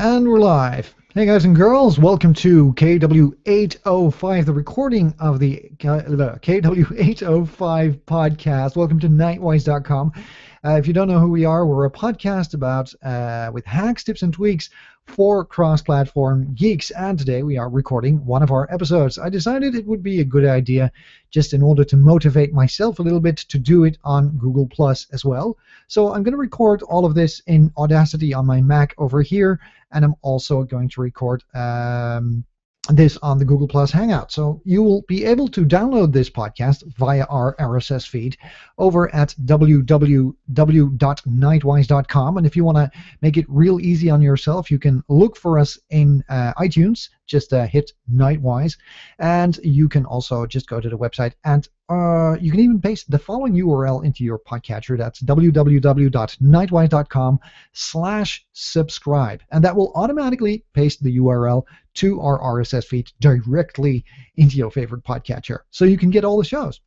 And we're live. Hey guys and girls, welcome to KW805, the recording of the KW805 podcast. Welcome to Nightwise.com. If you don't know who we are, we're a podcast about with hacks, tips, and tweaks for cross-platform geeks. And today we are recording one of our episodes. I decided it would be a good idea, just in order to motivate myself a little bit, to do it on Google Plus as well. So I'm going to record all of this in Audacity on my Mac over here, and I'm also going to record this on the Google Plus Hangout. So you will be able to download this podcast via our RSS feed over at www.nightwise.com. And if you want to make it real easy on yourself, you can look for us in iTunes. Just hit Nightwise, and you can also just go to the website, and you can even paste the following URL into your podcatcher. That's www.nightwise.com/subscribe, and that will automatically paste the URL to our RSS feed directly into your favorite podcatcher, so you can get all the shows.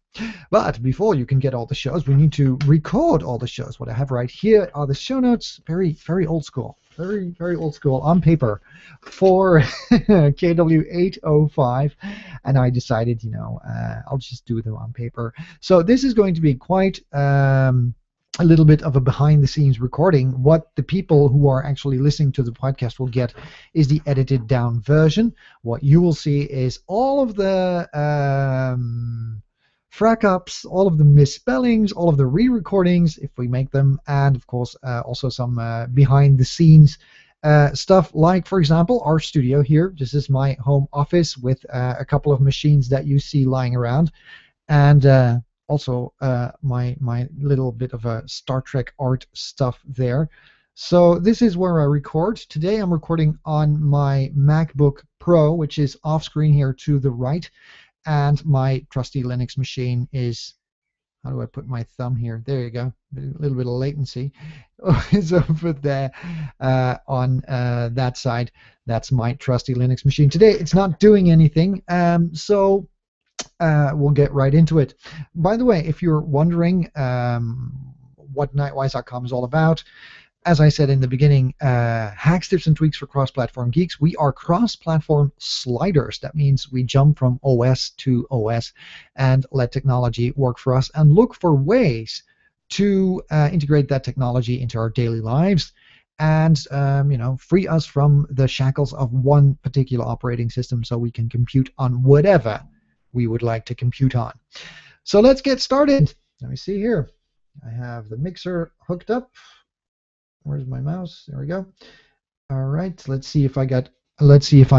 But before you can get all the shows, we need to record all the shows. What I have right here are the show notes, very old school. Very old school, on paper for KW805, and I decided, I'll just do them on paper. So this is going to be quite a little bit of a behind-the-scenes recording. What the people who are actually listening to the podcast will get is the edited down version. What you will see is all of the frack-ups, all of the misspellings, all of the re-recordings, if we make them, and of course also some behind-the-scenes stuff, like, for example, our studio here. This is my home office with a couple of machines that you see lying around, and also my little bit of a Star Trek art stuff there. So this is where I record. Today I'm recording on my MacBook Pro, which is off-screen here to the right. And my trusty Linux machine is, how do I put my thumb here? There you go. A little bit of latency. It's over there on that side. That's my trusty Linux machine. Today it's not doing anything, so we'll get right into it. By the way, if you're wondering what Nightwise.com is all about, as I said in the beginning, hacks, tips, and tweaks for cross-platform geeks. We are cross-platform sliders. That means we jump from OS to OS and let technology work for us, and look for ways to integrate that technology into our daily lives, and free us from the shackles of one particular operating system, so we can compute on whatever we would like to compute on. So let's get started. Let me see here. I have the mixer hooked up. Where's my mouse? There we go. All right. Let's see if I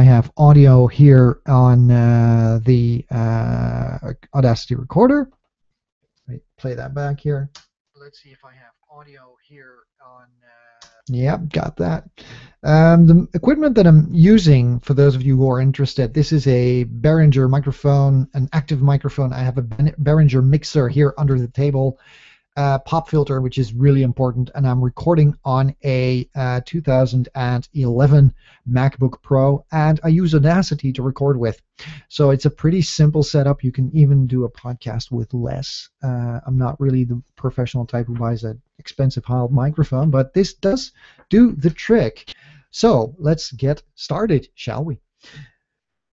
have audio here on the Audacity recorder. Let me play that back here. Let's see if I have audio here on. Yep, got that. The equipment that I'm using, for those of you who are interested, this is a Behringer microphone, an active microphone. I have a Behringer mixer here under the table. Pop filter, which is really important, and I'm recording on a 2011 MacBook Pro, and I use Audacity to record with. So it's a pretty simple setup. You can even do a podcast with less. I'm not really the professional type who buys an expensive high microphone, but this does do the trick. So let's get started, shall we?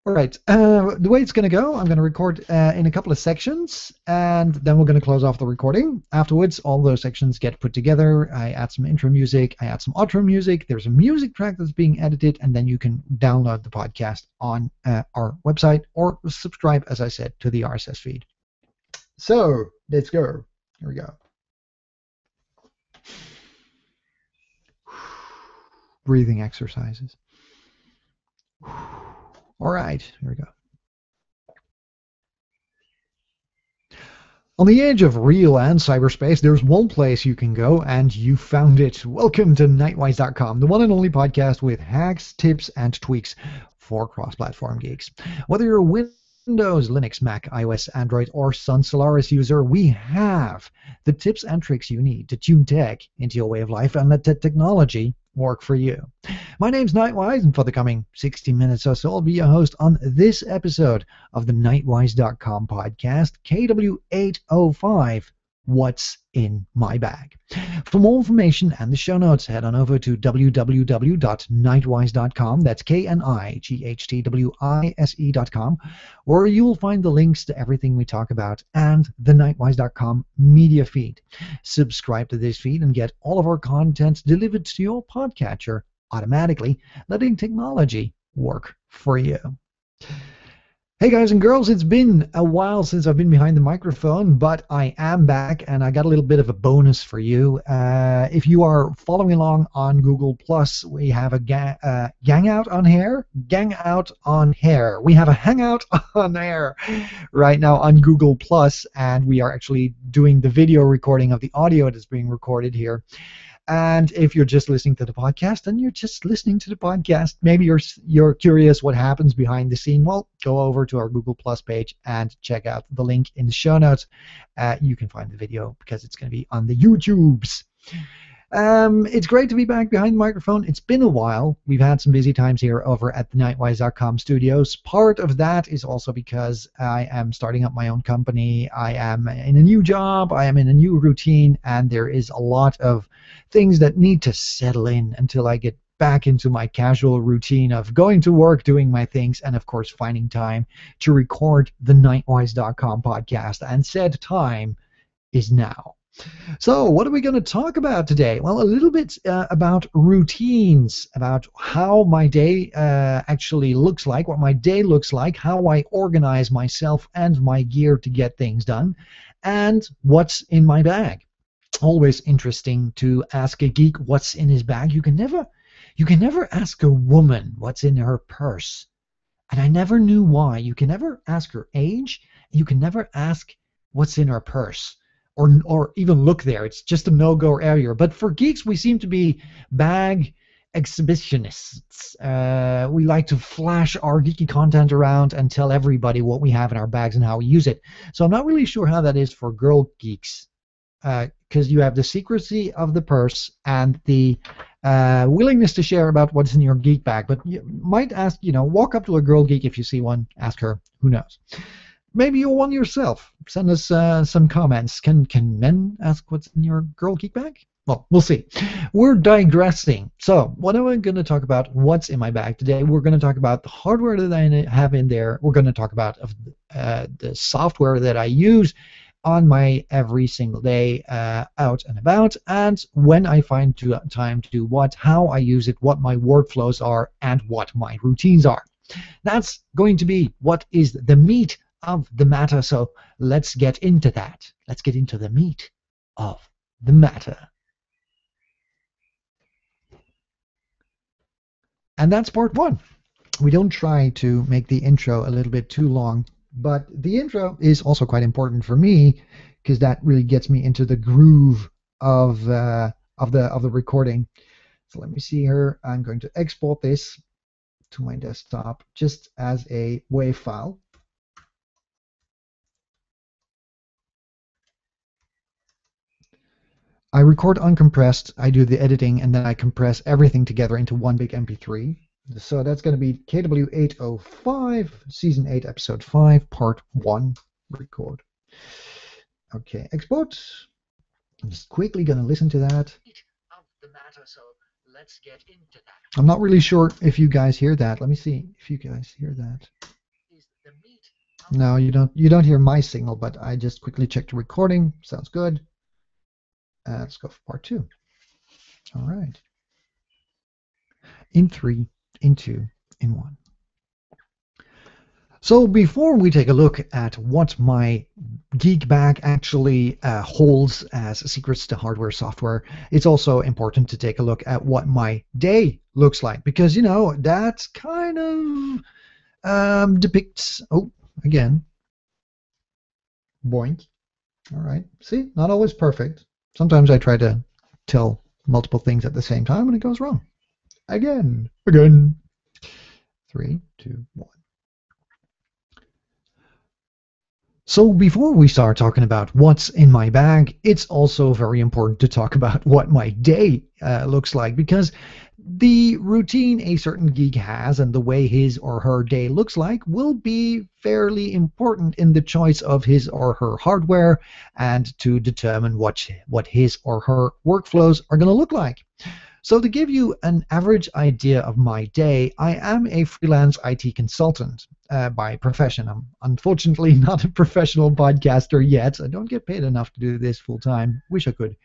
All right, the way it's going to go, I'm going to record in a couple of sections, and then we're going to close off the recording. Afterwards, all those sections get put together. I add some intro music, I add some outro music, there's a music track that's being edited, and then you can download the podcast on our website, or subscribe, as I said, to the RSS feed. So, let's go. Here we go. Breathing exercises. All right, here we go. On the edge of real and cyberspace, there's one place you can go, and you found it. Welcome to Nightwise.com, the one and only podcast with hacks, tips, and tweaks for cross-platform geeks. Whether you're a Windows, Linux, Mac, iOS, Android, or Sun Solaris user, we have the tips and tricks you need to tune tech into your way of life and let the technology work for you. My name's Nightwise, and for the coming 60 minutes or so, I'll be your host on this episode of the Nightwise.com podcast, KW805 what's in my bag. For more information and the show notes, head on over to www.nightwise.com. That's KNIGHTWISE.com, where you will find the links to everything we talk about and the nightwise.com media feed. Subscribe to this feed and get all of our content delivered to your podcatcher automatically, letting technology work for you. Hey guys and girls, it's been a while since I've been behind the microphone, but I am back and I got a little bit of a bonus for you. If you are following along on Google+, we have a gang out on hair. We have a hangout on air right now on Google+, and we are actually doing the video recording of the audio that's being recorded here. And if you're just listening to the podcast, then you're just listening to the podcast. Maybe you're curious what happens behind the scene. Well, go over to our Google Plus page and check out the link in the show notes. You can find the video because it's going to be on the YouTubes. It's great to be back behind the microphone. It's been a while. We've had some busy times here over at the Nightwise.com studios. Part of that is also because I am starting up my own company. I am in a new job. I am in a new routine, and there is a lot of things that need to settle in until I get back into my casual routine of going to work, doing my things, and of course finding time to record the Nightwise.com podcast. And said time is now. So what are we going to talk about today? Well, a little bit about routines, about how my day actually looks like, what my day looks like, how I organize myself and my gear to get things done, and what's in my bag. Always interesting to ask a geek what's in his bag. You can never ask a woman what's in her purse. And I never knew why. You can never ask her age. You can never ask what's in her purse. Or even look there. It's just a no-go area. But for geeks, we seem to be bag exhibitionists. We like to flash our geeky content around and tell everybody what we have in our bags and how we use it. So I'm not really sure how that is for girl geeks, because you have the secrecy of the purse and the willingness to share about what's in your geek bag. But you might ask, walk up to a girl geek if you see one, ask her. Who knows? Maybe you're one yourself. Send us some comments. Can men ask what's in your girl geek bag? Well, we'll see. We're digressing. So what am I going to talk about? What's in my bag today? We're going to talk about the hardware that I have in there. We're going to talk about the software that I use on my every single day out and about, and when I find time to do what, how I use it, what my workflows are, and what my routines are. That's going to be what is the meat of the matter, so let's get into that. Let's get into the meat of the matter. And that's part one. We don't try to make the intro a little bit too long, but the intro is also quite important for me because that really gets me into the groove of the recording. So let me see here. I'm going to export this to my desktop just as a WAV file. I record uncompressed, I do the editing, and then I compress everything together into one big MP3. So that's going to be KW805, Season 8, Episode 5, Part 1, record. Okay, export. I'm just quickly going to listen to that. So let's get into that. I'm not really sure if you guys hear that. Let me see if you guys hear that. No, you don't hear my signal, but I just quickly checked the recording. Sounds good. Let's go for part 2. All right. In 3, in 2, in 1. So before we take a look at what my geek bag actually holds as secrets to hardware, software, it's also important to take a look at what my day looks like, because that kind of depicts. Oh, again. Boink. All right. See, not always perfect. Sometimes I try to tell multiple things at the same time and it goes wrong. Again. 3, 2, 1. So before we start talking about what's in my bag, it's also very important to talk about what my day looks like, because The routine a certain geek has and the way his or her day looks like will be fairly important in the choice of his or her hardware and to determine what his or her workflows are going to look like. So to give you an average idea of my day, I am a freelance IT consultant by profession. I'm unfortunately not a professional podcaster yet. I don't get paid enough to do this full time. Wish I could.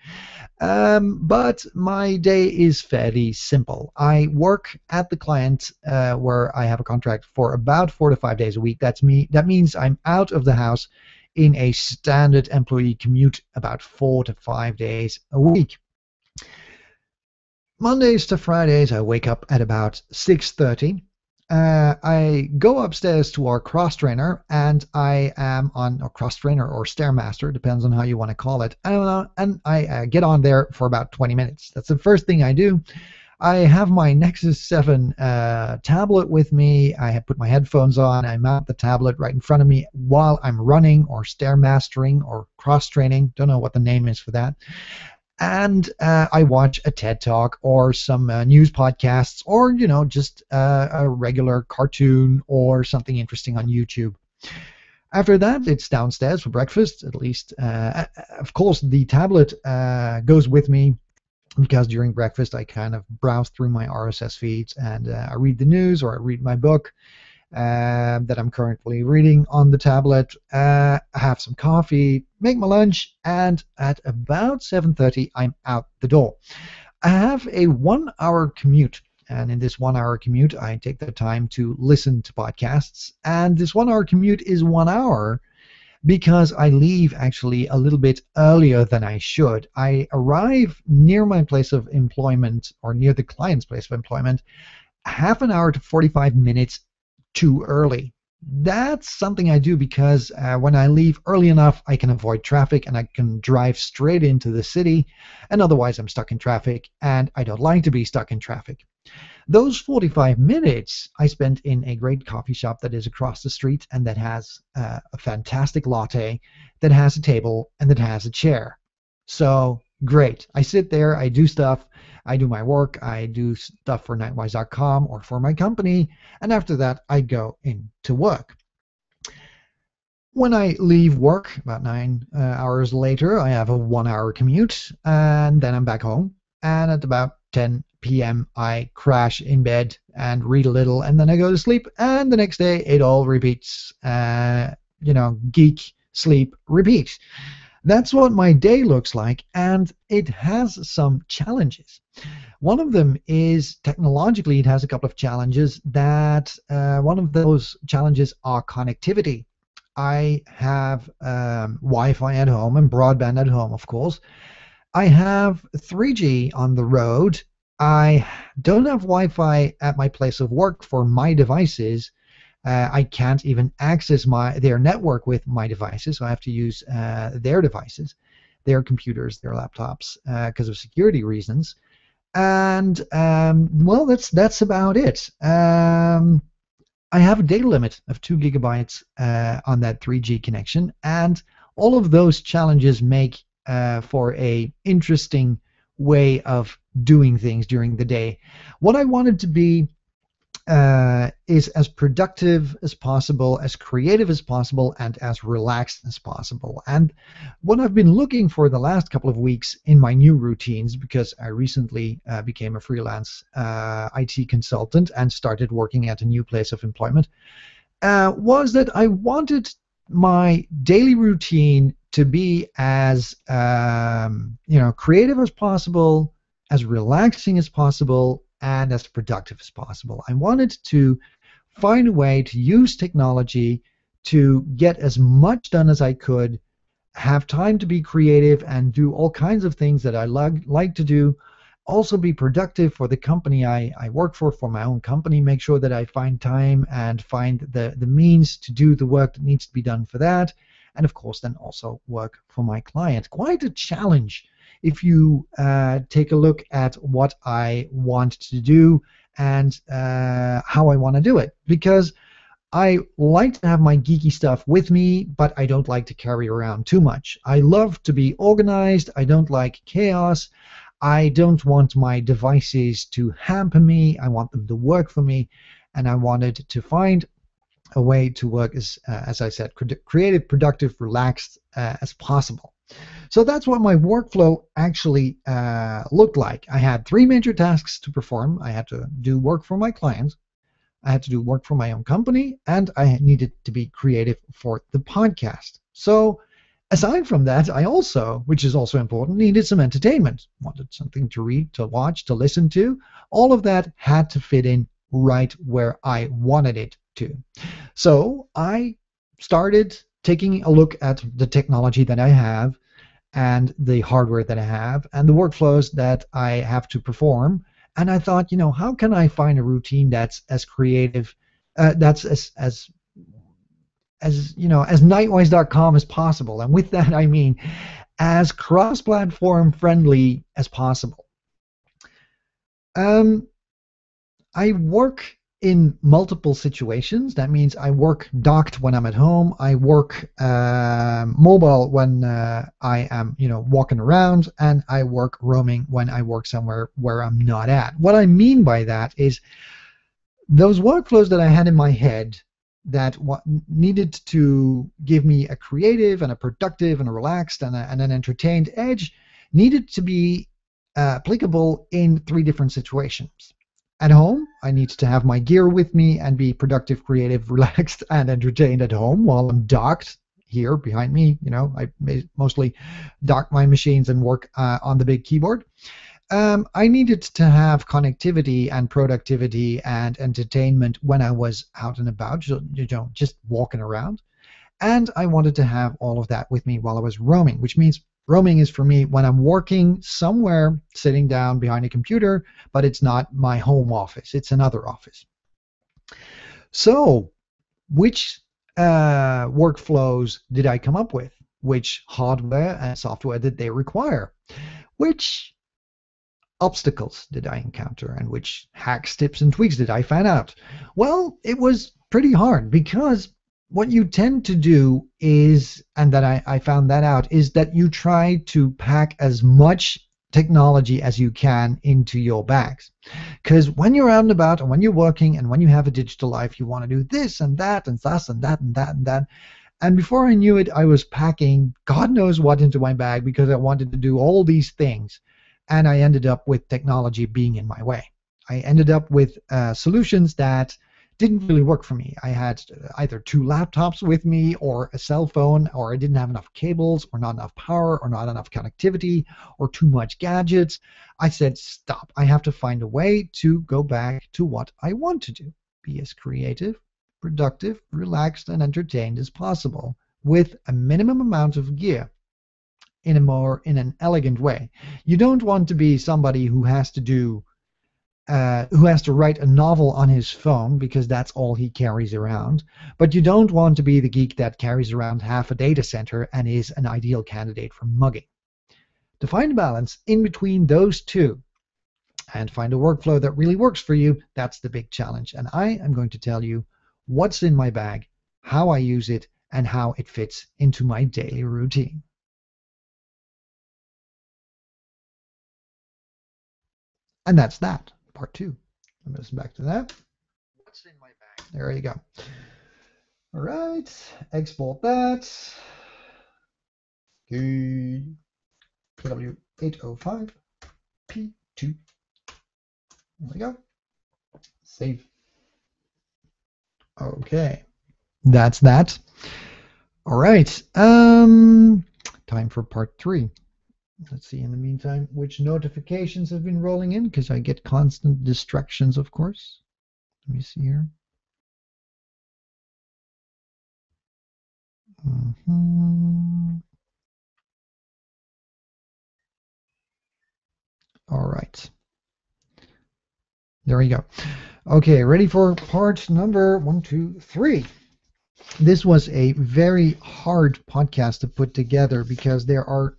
But my day is fairly simple. I work at the client where I have a contract for about 4 to 5 days a week. That means I'm out of the house in a standard employee commute about 4 to 5 days a week. Mondays to Fridays, I wake up at about 6:30. I go upstairs to our cross trainer, and I am on a cross trainer or stairmaster, depends on how you want to call it. And I get on there for about 20 minutes. That's the first thing I do. I have my Nexus 7 tablet with me. I have put my headphones on. I mount the tablet right in front of me while I'm running or stairmastering or cross training. Don't know what the name is for that. And I watch a TED Talk or some news podcasts or, just a regular cartoon or something interesting on YouTube. After that, it's downstairs for breakfast, at least. Of course, the tablet goes with me because during breakfast, I kind of browse through my RSS feeds and I read the news or I read my book that I'm currently reading on the tablet, have some coffee, make my lunch, and at about 7:30, I'm out the door. I have a 1-hour commute, and in this 1-hour commute, I take the time to listen to podcasts, and this 1-hour commute is 1 hour because I leave actually a little bit earlier than I should. I arrive near my place of employment or near the client's place of employment half an hour to 45 minutes too early. That's something I do because when I leave early enough, I can avoid traffic and I can drive straight into the city, and otherwise I'm stuck in traffic, and I don't like to be stuck in traffic. Those 45 minutes I spent in a great coffee shop that is across the street and that has a fantastic latte, that has a table, and that has a chair. So great. I sit there, I do stuff, I do my work, I do stuff for Nightwise.com or for my company, and after that I go into work. When I leave work, about 9 hours later, I have a 1-hour commute, and then I'm back home, and at about 10 p.m. I crash in bed and read a little, and then I go to sleep, and the next day it all repeats. Geek, sleep, repeat. That's what my day looks like, and it has some challenges. One of them is technologically, it has a couple of challenges. One of those challenges are connectivity. I have Wi-Fi at home and broadband at home, of course. I have 3G on the road. I don't have Wi-Fi at my place of work for my devices. I can't even access their network with my devices, so I have to use their devices, their computers, their laptops, because of security reasons. And that's about it. I have a data limit of 2 gigabytes on that 3G connection, and all of those challenges make for a interesting way of doing things during the day. What I wanted to be is as productive as possible, as creative as possible, and as relaxed as possible. And what I've been looking for the last couple of weeks in my new routines, because I recently became a freelance IT consultant and started working at a new place of employment, was that I wanted my daily routine to be as creative as possible, as relaxing as possible, and as productive as possible. I wanted to find a way to use technology to get as much done as I could, have time to be creative and do all kinds of things that I like to do, also be productive for the company I work for my own company, make sure that I find time and find the means to do the work that needs to be done for that, and of course then also work for my client. Quite a challenge if you take a look at what I want to do and how I want to do it, because I like to have my geeky stuff with me, but I don't like to carry around too much. I love to be organized. I don't like chaos. I don't want my devices to hamper me. I want them to work for me, and I wanted to find a way to work as I said, creative, productive, relaxed as possible. So that's what my workflow actually looked like. I had three major tasks to perform. I had to do work for my clients, I had to do work for my own company, and I needed to be creative for the podcast. So aside from that, I also, which is also important, needed some entertainment. Wanted something to read, to watch, to listen to. All of that had to fit in right where I wanted it to. So I started taking a look at the technology that I have and the hardware that I have and the workflows that I have to perform. And I thought, how can I find a routine that's as creative, that's as nightwise.com as possible. And with that, I mean as cross-platform friendly as possible. I work in multiple situations. That means I work docked when I'm at home. I work mobile when I am, walking around, and I work roaming when I work somewhere where I'm not at. What I mean by that is those workflows that I had in my head that needed to give me a creative and a productive and a relaxed and an entertained edge needed to be applicable in three different situations. At home, I need to have my gear with me and be productive, creative, relaxed, and entertained at home while I'm docked here behind me. I mostly dock my machines and work on the big keyboard. I needed to have connectivity and productivity and entertainment when I was out and about, just walking around. And I wanted to have all of that with me while I was roaming, which means roaming is for me when I'm working somewhere, sitting down behind a computer, but it's not my home office. It's another office. So which workflows did I come up with? Which hardware and software did they require? Which obstacles did I encounter, and which hacks, tips, and tweaks did I find out? Well, it was pretty hard, because what you tend to do is, and that I found that out, is that you try to pack as much technology as you can into your bags. Because when you're out and about, and when you're working, and when you have a digital life, you want to do this and that and thus and that and that and that. And before I knew it, I was packing God knows what into my bag because I wanted to do all these things. And I ended up with technology being in my way. I ended up with solutions that didn't really work for me. I had either two laptops with me or a cell phone, or I didn't have enough cables, or not enough power, or not enough connectivity, or too much gadgets. I said, stop. I have to find a way to go back to what I want to do. Be as creative, productive, relaxed, and entertained as possible with a minimum amount of gear. In an elegant way. You don't want to be somebody who has to write a novel on his phone because that's all he carries around. But you don't want to be the geek that carries around half a data center and is an ideal candidate for mugging. To find a balance in between those two and find a workflow that really works for you, that's the big challenge. And I am going to tell you what's in my bag, how I use it, and how it fits into my daily routine. And that's that, part two. I'm going to listen back to that. What's in my bag? There you go. All right, export that. KW805 P2. There we go. Save. Okay, that's that. All right, time for part three. Let's see in the meantime which notifications have been rolling in, because I get constant distractions, of course. Let me see here. All right. There we go. Okay, ready for part number 1, 2, 3. This was a very hard podcast to put together because there are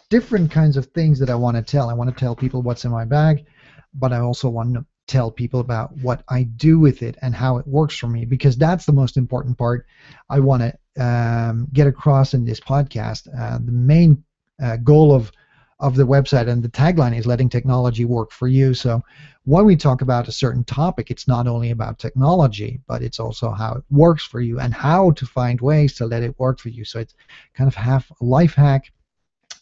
different kinds of things that I want to tell. I want to tell people what's in my bag, but I also want to tell people about what I do with it and how it works for me, because that's the most important part I want to get across in this podcast. The main goal of the website, and the tagline is letting technology work for you. So when we talk about a certain topic, it's not only about technology, but it's also how it works for you and how to find ways to let it work for you. So it's kind of half a life hack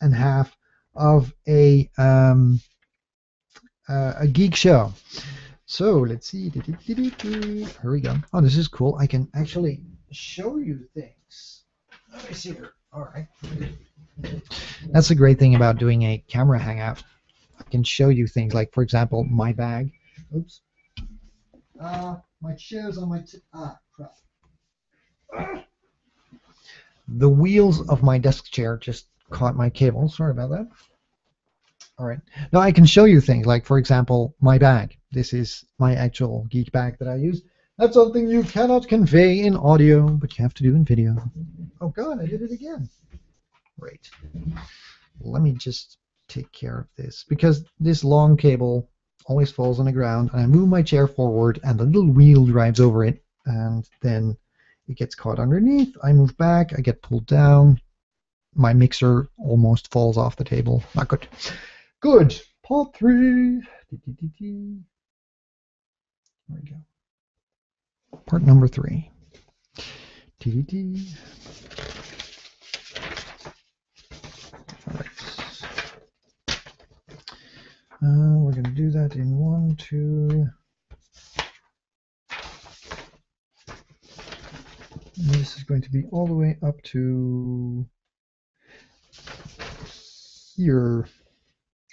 and half of a geek show. So let's see. Here we go. Oh, this is cool. I can actually show you things. Let me see here. All right. That's the great thing about doing a camera hangout. I can show you things like, for example, my bag. Oops. My chair's on my... crap. The wheels of my desk chair just caught my cable. Sorry about that. All right. Now I can show you things like, for example, my bag. This is my actual geek bag that I use. That's something you cannot convey in audio, but you have to do in video. Oh God, I did it again. Great. Let me just take care of this, because this long cable always falls on the ground, and I move my chair forward and the little wheel drives over it, and then it gets caught underneath. I move back, I get pulled down, my mixer almost falls off the table. Not good. Good. Part 3. There we go. Part number 3. All right. We're going to do that in 1, 2. And this is going to be all the way up to here.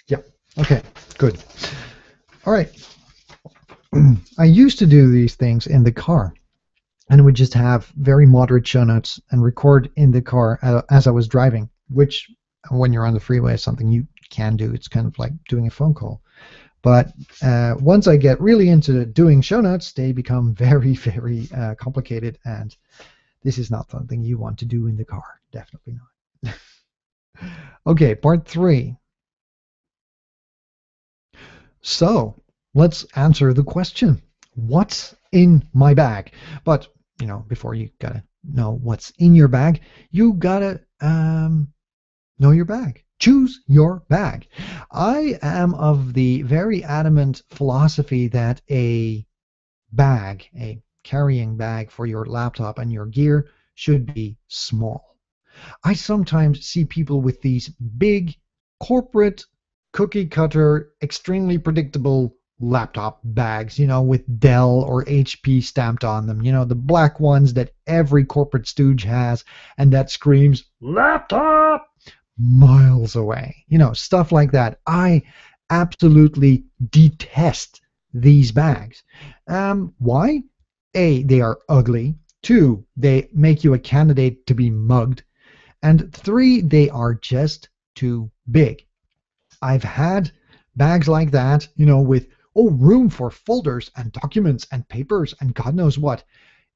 Yeah. Okay. Good. All right. I used to do these things in the car, and would just have very moderate show notes and record in the car as I was driving, which when you're on the freeway is something you can do. It's kind of like doing a phone call. But once I get really into doing show notes, they become very, very complicated, and this is not something you want to do in the car. Definitely not. Okay, part 3. So let's answer the question, what's in my bag? But, you know, before you gotta know what's in your bag, you gotta know your bag. Choose your bag. I am of the very adamant philosophy that a bag, a carrying bag for your laptop and your gear, should be small. I sometimes see people with these big corporate cookie cutter, extremely predictable laptop bags, you know, with Dell or HP stamped on them, you know, the black ones that every corporate stooge has, and that screams laptop miles away, you know, stuff like that. I absolutely detest these bags. Why? A, they are ugly. 2, they make you a candidate to be mugged. And 3, they are just too big. I've had bags like that, you know, with room for folders and documents and papers and God knows what.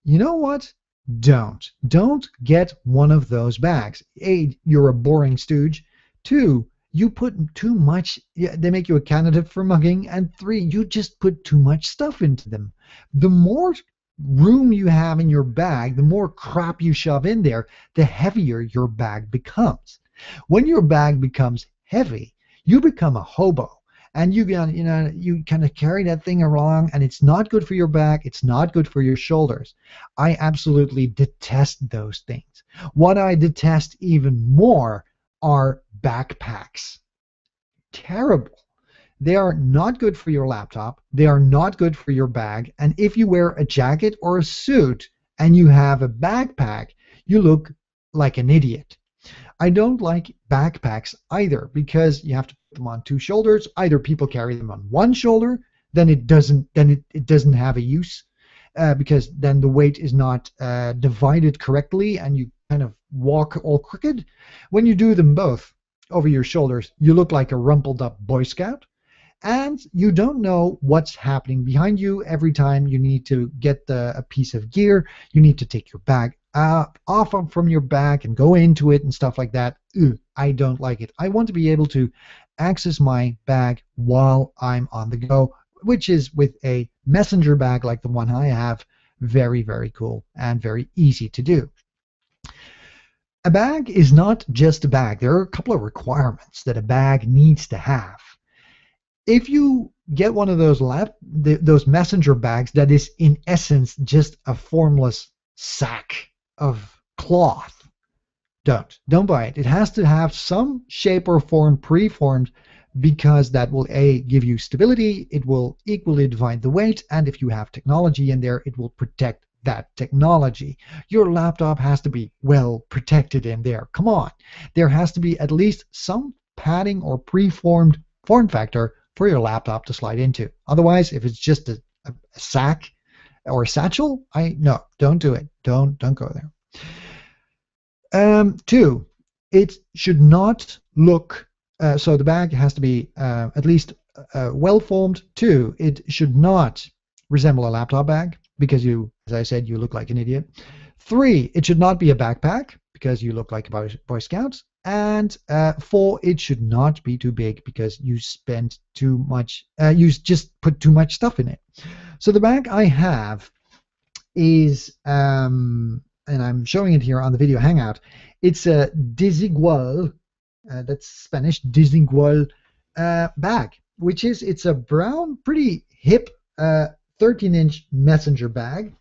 You know what? Don't get one of those bags. A, you're a boring stooge. 2, you put too much, they make you a candidate for mugging. And 3, you just put too much stuff into them. The more room you have in your bag, the more crap you shove in there, the heavier your bag becomes. When your bag becomes heavy, you become a hobo, and you kind of carry that thing along, and it's not good for your back, it's not good for your shoulders. I absolutely detest those things. What I detest even more are backpacks. Terrible. They are not good for your laptop, they are not good for your bag, and if you wear a jacket or a suit and you have a backpack, you look like an idiot. I don't like backpacks either, because you have to put them on 2 shoulders. Either people carry them on 1 shoulder, then it doesn't have a use, because then the weight is not divided correctly and you kind of walk all crooked. When you do them both over your shoulders, you look like a rumpled up Boy Scout, and you don't know what's happening behind you. Every time you need to get a piece of gear, you need to take your bag off from your back and go into it and stuff like that. I don't like it. I want to be able to access my bag while I'm on the go, which is with a messenger bag like the one I have, very, very cool and very easy to do. A bag is not just a bag. There are a couple of requirements that a bag needs to have. If you get one of those messenger bags that is in essence just a formless sack of cloth, don't buy it. It has to have some shape or form preformed, because that will give you stability, it will equally divide the weight, and if you have technology in there, it will protect that technology. Your laptop has to be well protected in there. Come on. There has to be at least some padding or preformed form factor for your laptop to slide into. Otherwise, if it's just a sack or a satchel, no, don't do it. Don't go there. 2, it should not look, so the bag has to be at least well formed. 2, it should not resemble a laptop bag, because you, as I said, you look like an idiot. 3, it should not be a backpack, because you look like a Boy Scout. And 4, it should not be too big, because you spend too much, you just put too much stuff in it. So the bag I have is, and I'm showing it here on the video hangout, it's a Desigual, that's Spanish, Desigual bag, which is, it's a brown, pretty hip 13-inch messenger bag,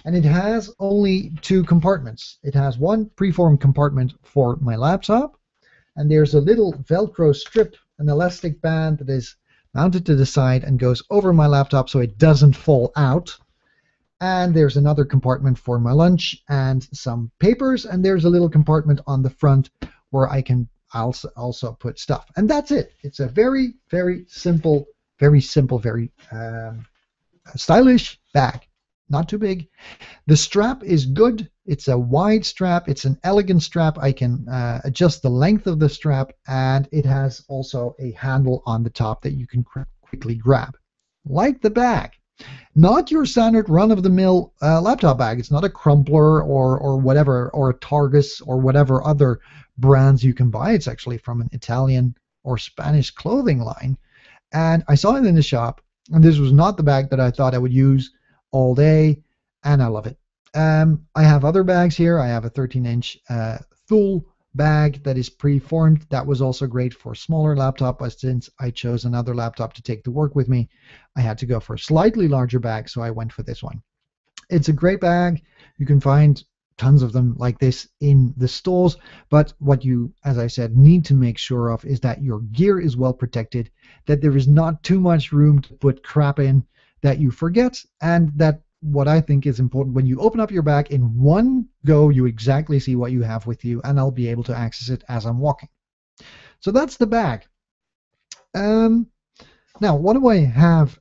and it has only 2 compartments. It has one preformed compartment for my laptop, and there's a little Velcro strip, an elastic band that is mounted to the side and goes over my laptop so it doesn't fall out. And there's another compartment for my lunch and some papers, and there's a little compartment on the front where I can also put stuff. And that's it. It's a very, very simple, very stylish bag. Not too big. The strap is good. It's a wide strap. It's an elegant strap. I can adjust the length of the strap, and it has also a handle on the top that you can quickly grab. Like the bag. Not your standard run-of-the-mill laptop bag. It's not a Crumpler or whatever, or a Targus or whatever other brands you can buy. It's actually from an Italian or Spanish clothing line. And I saw it in the shop, and this was not the bag that I thought I would use all day, and I love it. I have other bags here. I have a 13-inch Thule bag that is preformed. That was also great for a smaller laptop, but since I chose another laptop to take to work with me, I had to go for a slightly larger bag, so I went for this one. It's a great bag. You can find tons of them like this in the stores, but what you, as I said, need to make sure of is that your gear is well protected, that there is not too much room to put crap in that you forget, and that what I think is important, when you open up your bag in one go, you exactly see what you have with you, and I'll be able to access it as I'm walking. So that's the bag. Now, what do I have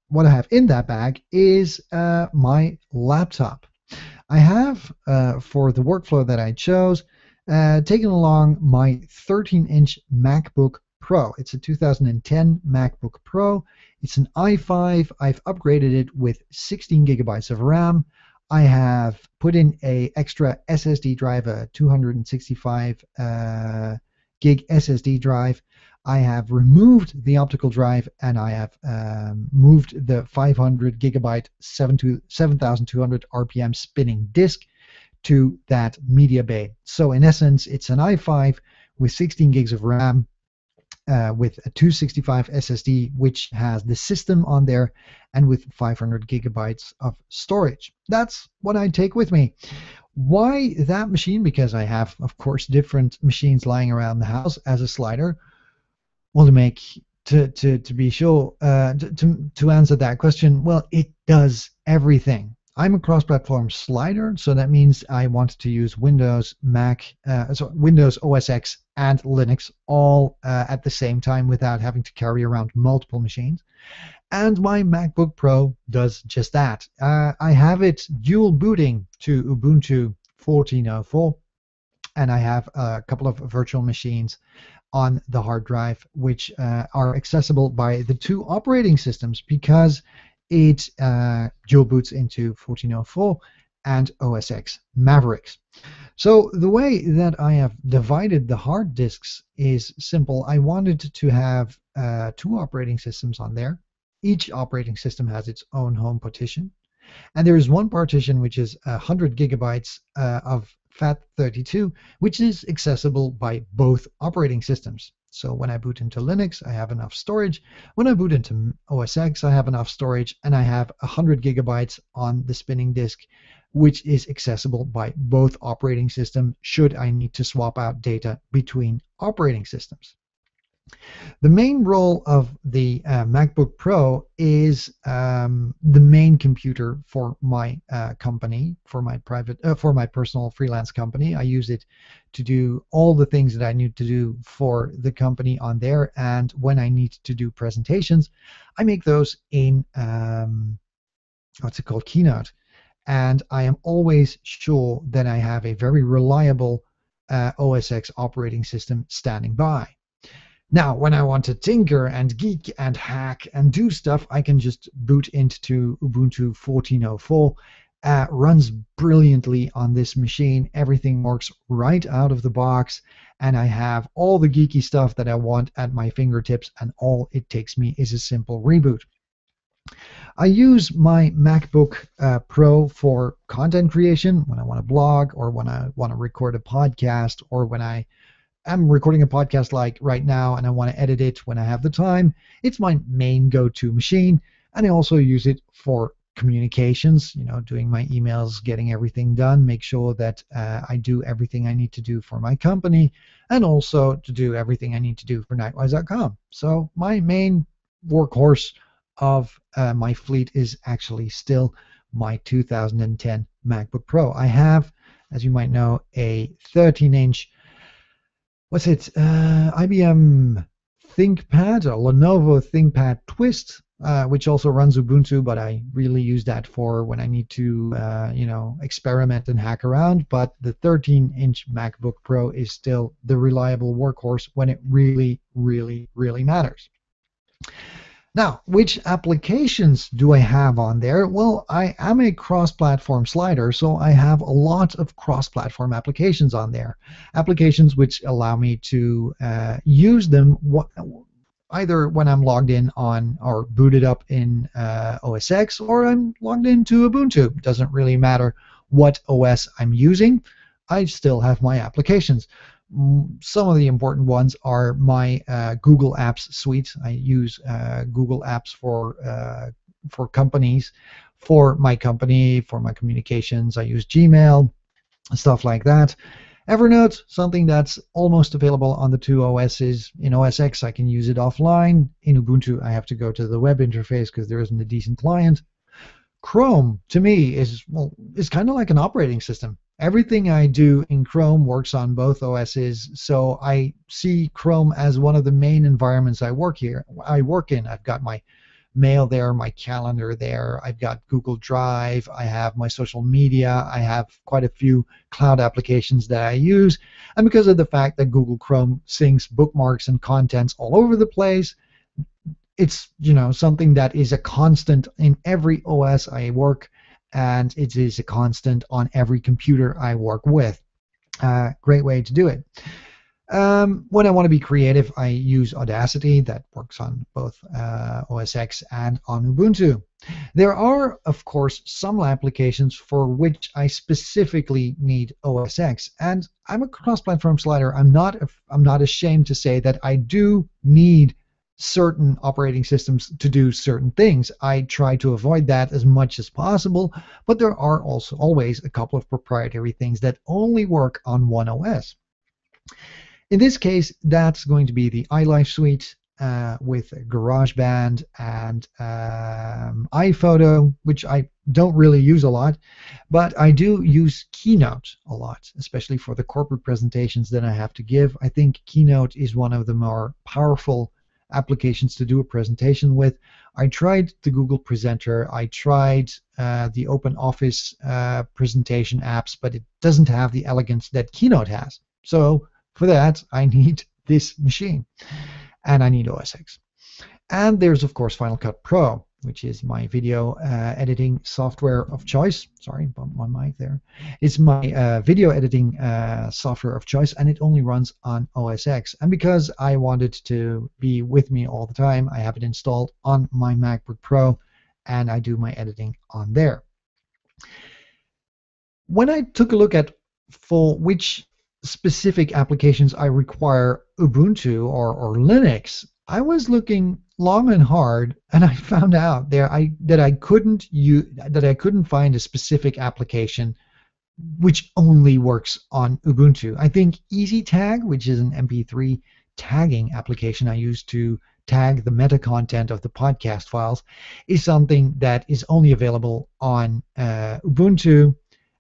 what I have in that bag is my laptop. I have, for the workflow that I chose, taken along my 13-inch MacBook Pro. It's a 2010 MacBook Pro. It's an i5. I've upgraded it with 16 gigabytes of RAM. I have put in a extra SSD drive, a 265 gig SSD drive. I have removed the optical drive, and I have moved the 500 gigabyte 7,200 RPM spinning disk to that media bay. So in essence, it's an i5 with 16 gigs of RAM, with a 265 SSD, which has the system on there, and with 500 gigabytes of storage. That's what I take with me. Why that machine? Because I have, of course, different machines lying around the house as a slider. Well, to be sure, to answer that question, well, it does everything. I'm a cross-platform slider, so that means I want to use Windows, Windows OS X and Linux all at the same time without having to carry around multiple machines. And my MacBook Pro does just that. I have it dual booting to Ubuntu 14.04, and I have a couple of virtual machines on the hard drive, which are accessible by the 2 operating systems, because it dual boots into 14.04 and OS X Mavericks. So the way that I have divided the hard disks is simple. I wanted to have 2 operating systems on there. Each operating system has its own home partition. And there is one partition which is 100 gigabytes of FAT32, which is accessible by both operating systems. So when I boot into Linux, I have enough storage. When I boot into OS X, I have enough storage, and I have 100 gigabytes on the spinning disk, which is accessible by both operating systems should I need to swap out data between operating systems. The main role of the MacBook Pro is the main computer for my company, for my personal freelance company. I use it to do all the things that I need to do for the company on there. And when I need to do presentations, I make those in what's it called, Keynote. And I am always sure that I have a very reliable OS X operating system standing by. Now, when I want to tinker and geek and hack and do stuff, I can just boot into Ubuntu 14.04. Runs brilliantly on this machine. Everything works right out of the box, and I have all the geeky stuff that I want at my fingertips, and all it takes me is a simple reboot. I use my MacBook Pro for content creation when I want to blog, or when I want to record a podcast, or when I'm recording a podcast like right now and I want to edit it when I have the time. It's my main go-to machine, and I also use it for communications, doing my emails, getting everything done, make sure that I do everything I need to do for my company, and also to do everything I need to do for Nightwise.com. So my main workhorse of my fleet is actually still my 2010 MacBook Pro. I have, as you might know, a 13-inch IBM ThinkPad, or Lenovo ThinkPad Twist, which also runs Ubuntu, but I really use that for when I need to, experiment and hack around. But the 13-inch MacBook Pro is still the reliable workhorse when it really, really, really matters. Now, which applications do I have on there? Well, I am a cross-platform slider, so I have a lot of cross-platform applications on there. Applications which allow me to use them either when I'm logged in on or booted up in OS X, or I'm logged into Ubuntu. It doesn't really matter what OS I'm using. I still have my applications. Some of the important ones are my Google Apps suite. I use Google Apps for companies, for my company, for my communications. I use Gmail, stuff like that. Evernote, something that's almost available on the two OSs. In OS X, I can use it offline. In Ubuntu, I have to go to the web interface because there isn't a decent client. Chrome, to me, is kind of like an operating system. Everything I do in Chrome works on both OSs, so I see Chrome as one of the main environments I work in. I've got my mail there, my calendar there, I've got Google Drive, I have my social media, I have quite a few cloud applications that I use, and because of the fact that Google Chrome syncs bookmarks and contents all over the place, it's something that is a constant in every OS I work, and it is a constant on every computer I work with. Great way to do it. When I want to be creative, I use Audacity. That works on both OS X and on Ubuntu. There are, of course, some applications for which I specifically need OS X, and I'm a cross-platform slider. I'm not ashamed to say that I do need certain operating systems to do certain things. I try to avoid that as much as possible, but there are also always a couple of proprietary things that only work on one OS. In this case, that's going to be the iLife suite with GarageBand and iPhoto, which I don't really use a lot, but I do use Keynote a lot, especially for the corporate presentations that I have to give. I think Keynote is one of the more powerful applications to do a presentation with. I tried the Google Presenter, I tried the Open Office presentation apps, but it doesn't have the elegance that Keynote has. So for that, I need this machine, and I need OS X. And there's, of course, Final Cut Pro, which is my video editing software of choice. Sorry, bumped my mic there. It's my video editing software of choice, and it only runs on OS X. And because I wanted to be with me all the time, I have it installed on my MacBook Pro, and I do my editing on there. When I took a look at for which specific applications I require Ubuntu or Linux, I was looking long and hard, and I found out that I couldn't find a specific application which only works on Ubuntu. I think EasyTag, which is an MP3 tagging application I use to tag the meta content of the podcast files, is something that is only available on Ubuntu.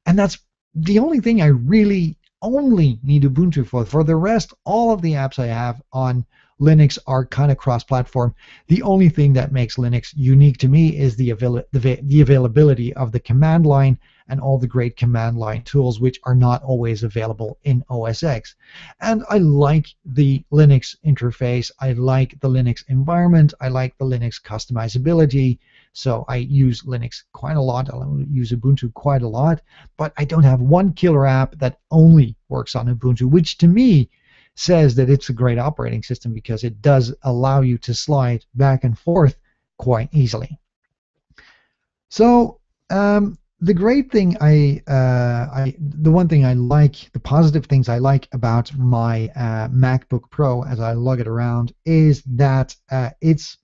And that's the only thing I really only need Ubuntu for. For the rest, all of the apps I have on Linux are kind of cross-platform. The only thing that makes Linux unique to me is the availability of the command line and all the great command line tools, which are not always available in OS X. And I like the Linux interface. I like the Linux environment. I like the Linux customizability. So I use Linux quite a lot. I use Ubuntu quite a lot. But I don't have one killer app that only works on Ubuntu, which to me says that it's a great operating system because it does allow you to slide back and forth quite easily. So the great thing the one thing I like, the positive things I like about my MacBook Pro as I lug it around is that it's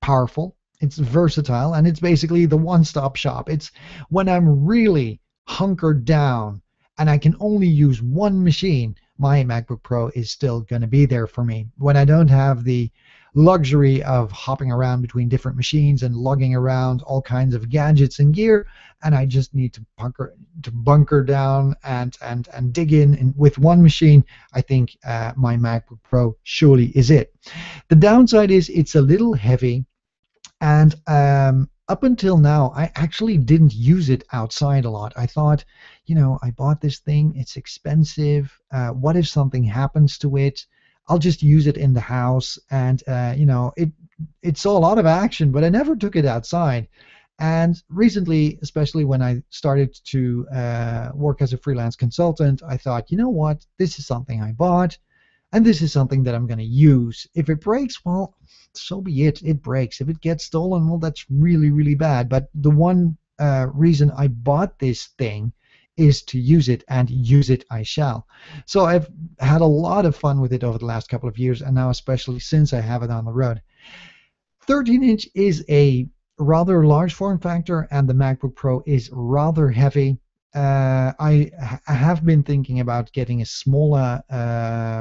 powerful, it's versatile, and it's basically the one-stop shop. It's when I'm really hunkered down and I can only use one machine, my MacBook Pro is still going to be there for me. When I don't have the luxury of hopping around between different machines and lugging around all kinds of gadgets and gear, and I just need to bunker down and dig in with one machine, I think my MacBook Pro surely is it. The downside is it's a little heavy, and up until now, I actually didn't use it outside a lot. I thought, I bought this thing, it's expensive. What if something happens to it? I'll just use it in the house, and it saw a lot of action, but I never took it outside. And recently, especially when I started to work as a freelance consultant, I thought, you know what, this is something I bought, and this is something that I'm going to use. If it breaks, well, so be it. It breaks. If it gets stolen, well, that's really, really bad. But the one reason I bought this thing is to use it, and use it I shall. So I've had a lot of fun with it over the last couple of years, and now especially since I have it on the road. 13-inch is a rather large form factor, and the MacBook Pro is rather heavy. I have been thinking about getting a smaller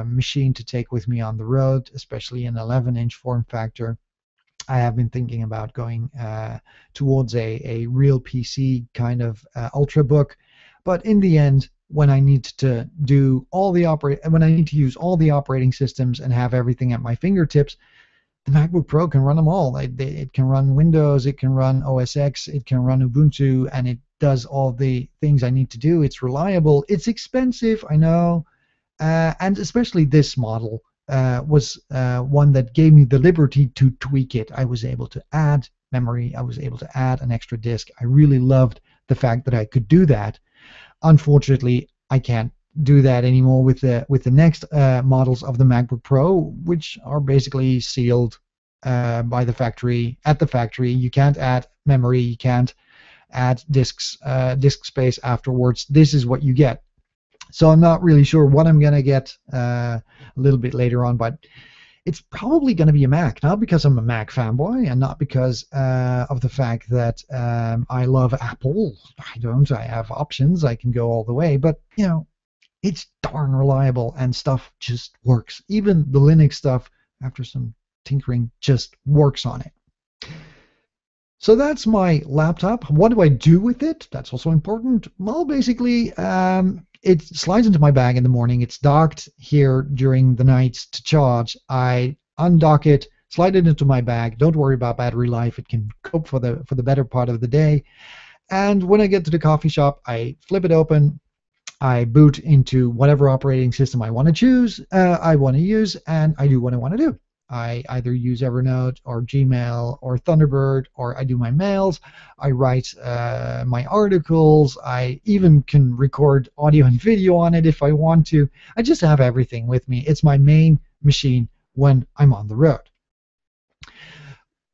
machine to take with me on the road, especially an 11-inch form factor. I have been thinking about going towards a real PC kind of ultrabook, but in the end, when I need to use all the operating systems and have everything at my fingertips, the MacBook Pro can run them all. It can run Windows, it can run OS X, it can run Ubuntu, and it does all the things I need to do. It's reliable. It's expensive, I know, and especially this model was one that gave me the liberty to tweak it. I was able to add memory. I was able to add an extra disk. I really loved the fact that I could do that. Unfortunately, I can't do that anymore with the next models of the MacBook Pro, which are basically sealed by the factory. At the factory, you can't add memory. You can't add disk space afterwards. This is what you get. So I'm not really sure what I'm gonna get a little bit later on, but it's probably gonna be a Mac, not because I'm a Mac fanboy and not because of the fact that I love Apple. I don't. I have options. I can go all the way, but it's darn reliable and stuff just works. Even the Linux stuff, after some tinkering, just works on it. So that's my laptop. What do I do with it? That's also important. Well, basically, it slides into my bag in the morning. It's docked here during the nights to charge. I undock it, slide it into my bag. Don't worry about battery life. It can cope for the better part of the day. And when I get to the coffee shop, I flip it open. I boot into whatever operating system I want to use, and I do what I want to do. I either use Evernote or Gmail or Thunderbird, or I do my mails. I write my articles. I even can record audio and video on it if I want to. I just have everything with me. It's my main machine when I'm on the road.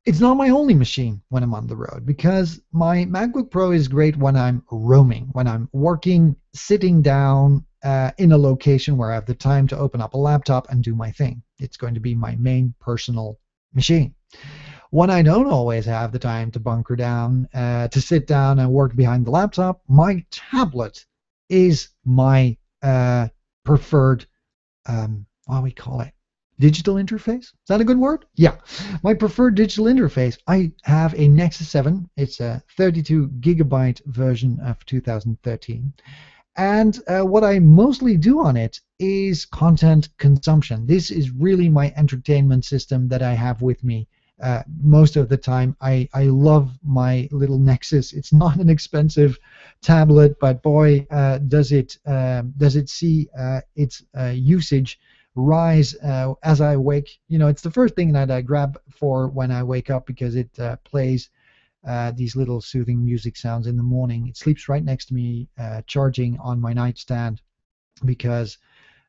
It's not my only machine when I'm on the road, because my MacBook Pro is great when I'm roaming, when I'm working, sitting down in a location where I have the time to open up a laptop and do my thing. It's going to be my main personal machine. When I don't always have the time to bunker down, to sit down and work behind the laptop, my tablet is my preferred, what do we call it? Digital interface? Is that a good word? Yeah. My preferred digital interface. I have a Nexus 7. It's a 32 gigabyte version of 2013. And what I mostly do on it is content consumption. This is really my entertainment system that I have with me most of the time. I love my little Nexus. It's not an expensive tablet, but boy, does it see its usage rise as I wake. It's the first thing that I grab for when I wake up, because it plays these little soothing music sounds in the morning. It sleeps right next to me, charging on my nightstand, because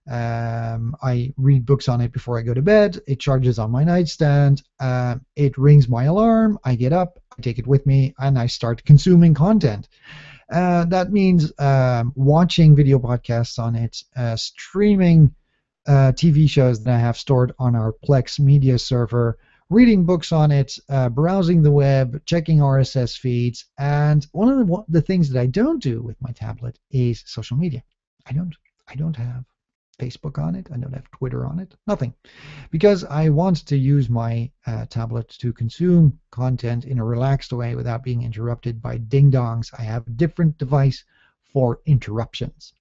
I read books on it before I go to bed. It charges on my nightstand. It rings my alarm. I get up, I take it with me, and I start consuming content. That means watching video podcasts on it, streaming TV shows that I have stored on our Plex media server, reading books on it, browsing the web, checking RSS feeds. And one of the things that I don't do with my tablet is social media. I don't have Facebook on it. I don't have Twitter on it. Nothing. Because I want to use my tablet to consume content in a relaxed way without being interrupted by ding-dongs. I have a different device for interruptions.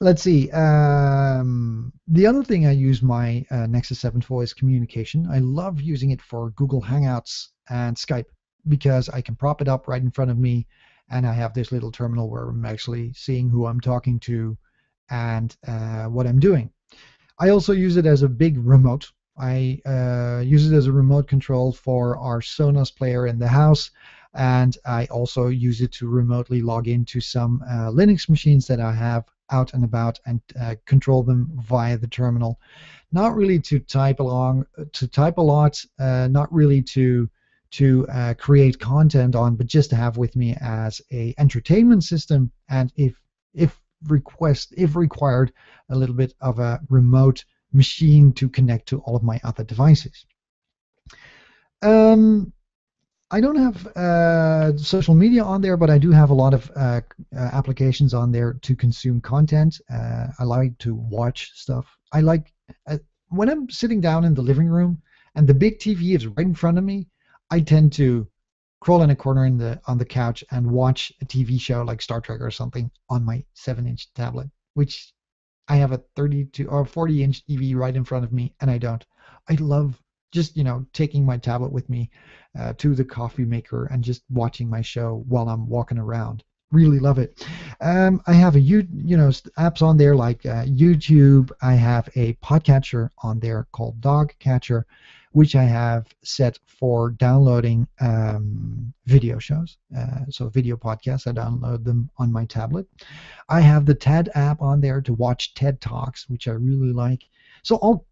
Let's see. The other thing I use my Nexus 7 for is communication. I love using it for Google Hangouts and Skype, because I can prop it up right in front of me, and I have this little terminal where I'm actually seeing who I'm talking to and what I'm doing. I also use it as a big remote. I use it as a remote control for our Sonos player in the house, and I also use it to remotely log into some Linux machines that I have out and about, and control them via the terminal. Not really to type a lot, not really to create content on, but just to have with me as a entertainment system, and if required, a little bit of a remote machine to connect to all of my other devices. I don't have social media on there, but I do have a lot of applications on there to consume content. I like to watch stuff. I like when I'm sitting down in the living room and the big TV is right in front of me, I tend to crawl in a corner on the couch and watch a TV show like Star Trek or something on my 7-inch tablet, which I have a 32 or 40-inch TV right in front of me, and I don't. I love just taking my tablet with me to the coffee maker and just watching my show while I'm walking around. Really love it. I have apps on there like YouTube. I have a podcatcher on there called Dogcatcher, which I have set for downloading video shows. So video podcasts, I download them on my tablet. I have the TED app on there to watch TED Talks, which I really like. So all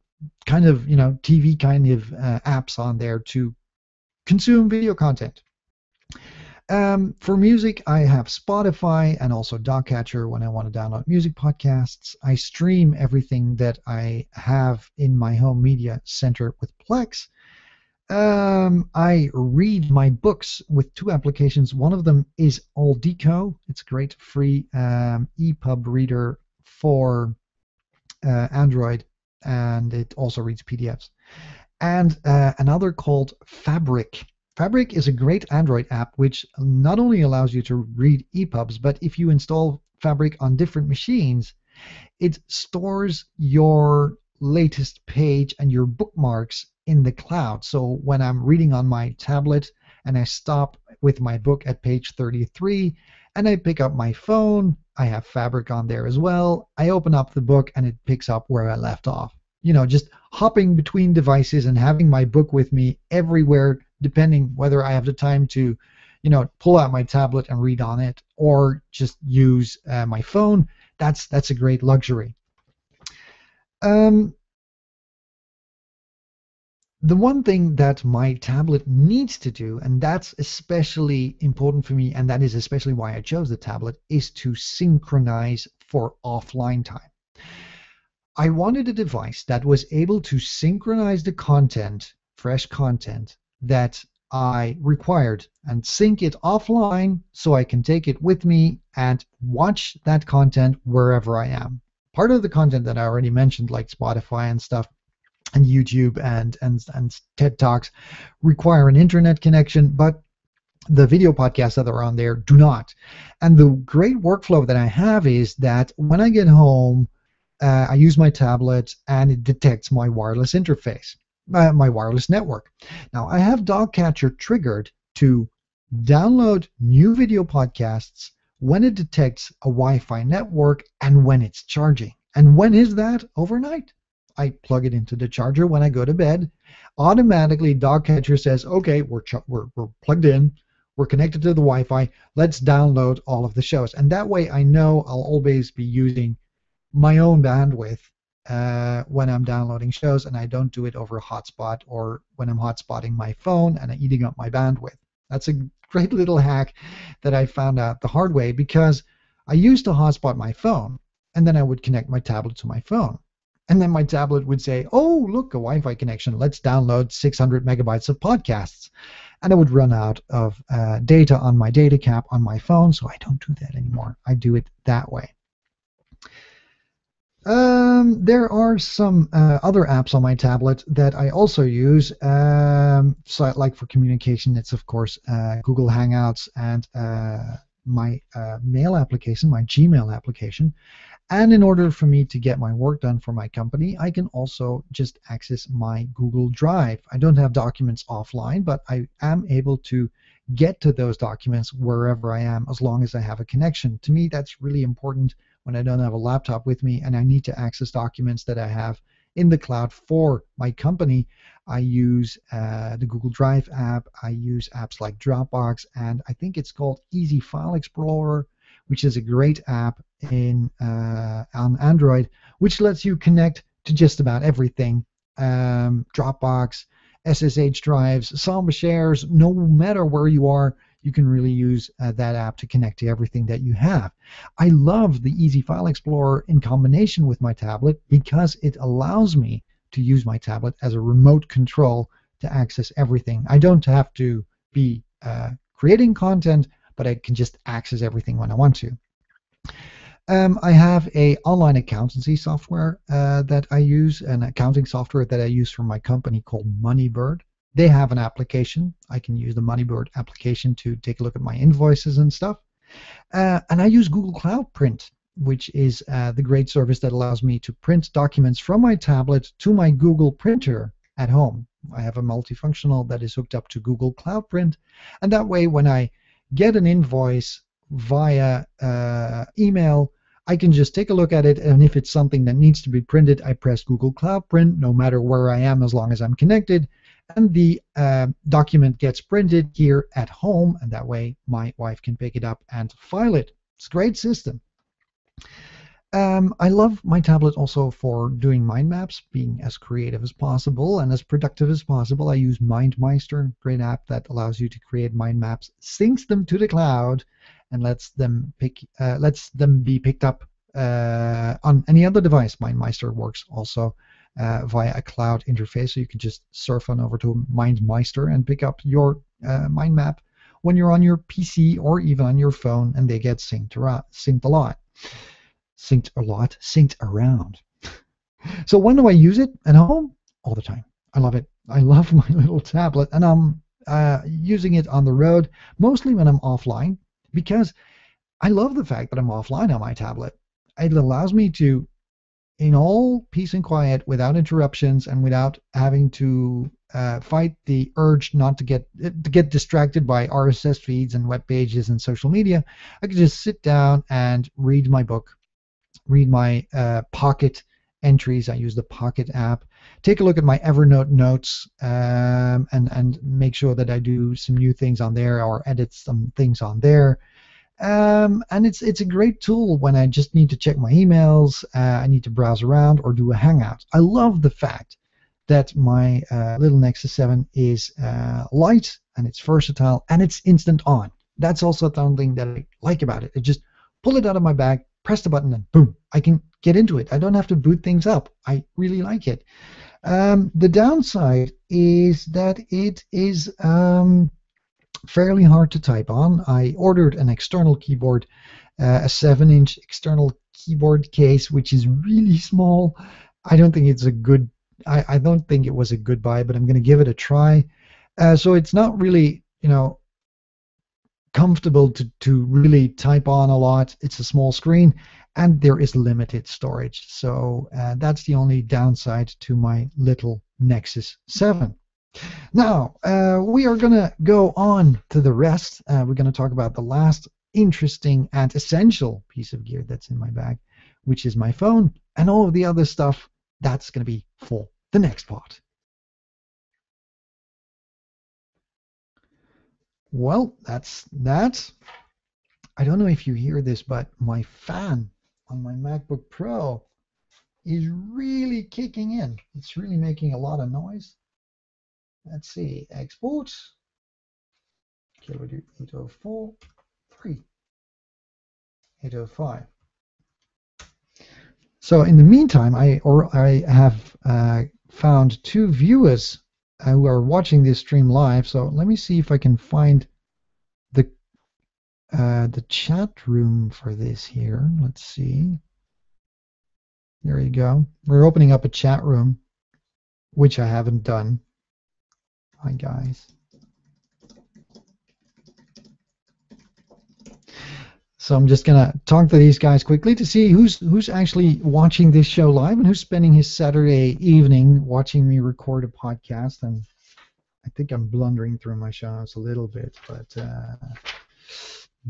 kind of TV kind of apps on there to consume video content. For music, I have Spotify and also Dogcatcher when I want to download music podcasts. I stream everything that I have in my home media center with Plex. I read my books with two applications. One of them is Aldico. It's a great free EPUB reader for Android, and it also reads PDFs. And another called Fabric. Fabric is a great Android app which not only allows you to read EPUBs, but if you install Fabric on different machines, it stores your latest page and your bookmarks in the cloud. So when I'm reading on my tablet and I stop with my book at page 33 and I pick up my phone, I have Fabric on there as well. I open up the book and it picks up where I left off. Just hopping between devices and having my book with me everywhere, depending whether I have the time to, pull out my tablet and read on it or just use my phone. That's a great luxury. The one thing that my tablet needs to do, and that's especially important for me, and that is especially why I chose the tablet, is to synchronize for offline time. I wanted a device that was able to synchronize the content, fresh content, that I required and sync it offline so I can take it with me and watch that content wherever I am. Part of the content that I already mentioned, like Spotify and stuff, and YouTube and TED Talks, require an internet connection, but the video podcasts that are on there do not. And the great workflow that I have is that when I get home, I use my tablet and it detects my wireless interface, my wireless network. Now I have Dogcatcher triggered to download new video podcasts when it detects a Wi-Fi network and when it's charging. And when is that? Overnight. I plug it into the charger when I go to bed. Automatically, Dogcatcher says, okay, we're plugged in. We're connected to the Wi-Fi. Let's download all of the shows. And that way I know I'll always be using my own bandwidth when I'm downloading shows, and I don't do it over a hotspot or when I'm hotspotting my phone and eating up my bandwidth. That's a great little hack that I found out the hard way, because I used to hotspot my phone and then I would connect my tablet to my phone. And then my tablet would say, oh, look, a Wi-Fi connection. Let's download 600 megabytes of podcasts. And I would run out of data on my data cap on my phone, so I don't do that anymore. I do it that way. There are some other apps on my tablet that I also use. So like for communication, it's of course Google Hangouts and my mail application, my Gmail application. And in order for me to get my work done for my company, I can also just access my Google Drive. I don't have documents offline, but I am able to get to those documents wherever I am as long as I have a connection. To me, that's really important when I don't have a laptop with me and I need to access documents that I have in the cloud for my company. I use the Google Drive app. I use apps like Dropbox, and I think it's called Easy File Explorer, which is a great app on Android, which lets you connect to just about everything. Dropbox, SSH drives, Samba shares, no matter where you are, you can really use that app to connect to everything that you have. I love the Easy File Explorer in combination with my tablet because it allows me to use my tablet as a remote control to access everything. I don't have to be creating content, but I can just access everything when I want to. I have a online accountancy software that I use, an accounting software that I use for my company called Moneybird. They have an application. I can use the Moneybird application to take a look at my invoices and stuff. And I use Google Cloud Print, which is the great service that allows me to print documents from my tablet to my Google printer at home. I have a multifunctional that is hooked up to Google Cloud Print, and that way when I get an invoice via email, I can just take a look at it, and if it's something that needs to be printed, I press Google Cloud Print no matter where I am as long as I'm connected, and the document gets printed here at home, and that way my wife can pick it up and file it. It's a great system. I love my tablet also for doing mind maps, being as creative as possible and as productive as possible. I use MindMeister, great app that allows you to create mind maps, syncs them to the cloud, and lets them be picked up on any other device. MindMeister works also via a cloud interface, so you can just surf on over to MindMeister and pick up your mind map when you're on your PC or even on your phone, and they get synced around. So when do I use it? At home? All the time. I love it. I love my little tablet, and I'm using it on the road mostly when I'm offline, because I love the fact that I'm offline on my tablet. It allows me to, in all peace and quiet, without interruptions and without having to fight the urge not to get distracted by RSS feeds and web pages and social media, I can just sit down and read my book, read my Pocket entries. I use the Pocket app. Take a look at my Evernote notes and make sure that I do some new things on there or edit some things on there. And it's a great tool when I just need to check my emails, I need to browse around or do a hangout. I love the fact that my little Nexus 7 is light, and it's versatile, and it's instant on. That's also something that I like about it. I just pull it out of my bag, press the button, and boom, I can get into it. I don't have to boot things up. I really like it. The downside is that it is fairly hard to type on. I ordered an external keyboard, a 7-inch external keyboard case, which is really small. I don't think it's a good. I don't think it was a good buy, but I'm going to give it a try. So it's not really, comfortable to really type on a lot. It's a small screen, and there is limited storage. So that's the only downside to my little Nexus 7. Now, we are going to go on to the rest. We're going to talk about the last interesting and essential piece of gear that's in my bag, which is my phone, and all of the other stuff that's going to be for the next part. Well, that's that. I don't know if you hear this, but my fan on my MacBook Pro is really kicking in. It's really making a lot of noise. Let's see, export, KW804, 805. So in the meantime, I have found 2 viewers who are watching this stream live. So let me see if I can find the chat room for this here. Let's see. There you go. We're opening up a chat room, which I haven't done. Hi guys. So I'm just gonna talk to these guys quickly to see who's actually watching this show live and who's spending his Saturday evening watching me record a podcast. And I think I'm blundering through my show notes a little bit, but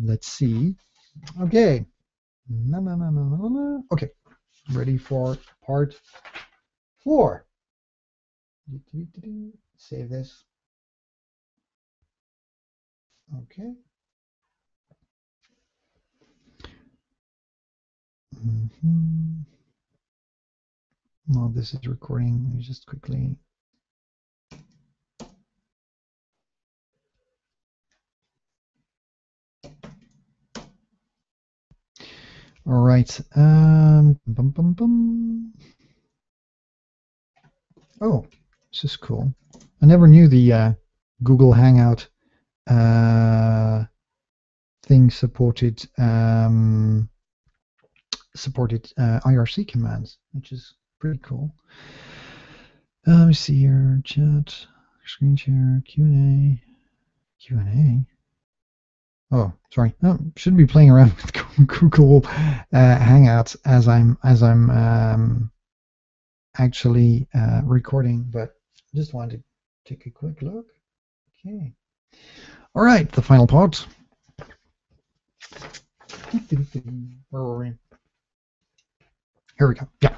let's see. Okay. Okay. Ready for part 4. Save this. Okay. While this is recording, let me just quickly. All right. Oh, this is cool. I never knew the Google Hangout thing supported IRC commands, which is pretty cool. Let me see here. Chat, screen share, Q&A. Q&A. Oh, sorry. No, shouldn't be playing around with Google Hangouts as I'm actually recording, but just wanted to take a quick look. Okay. All right, the final part. Where were we? Here we go. Yeah.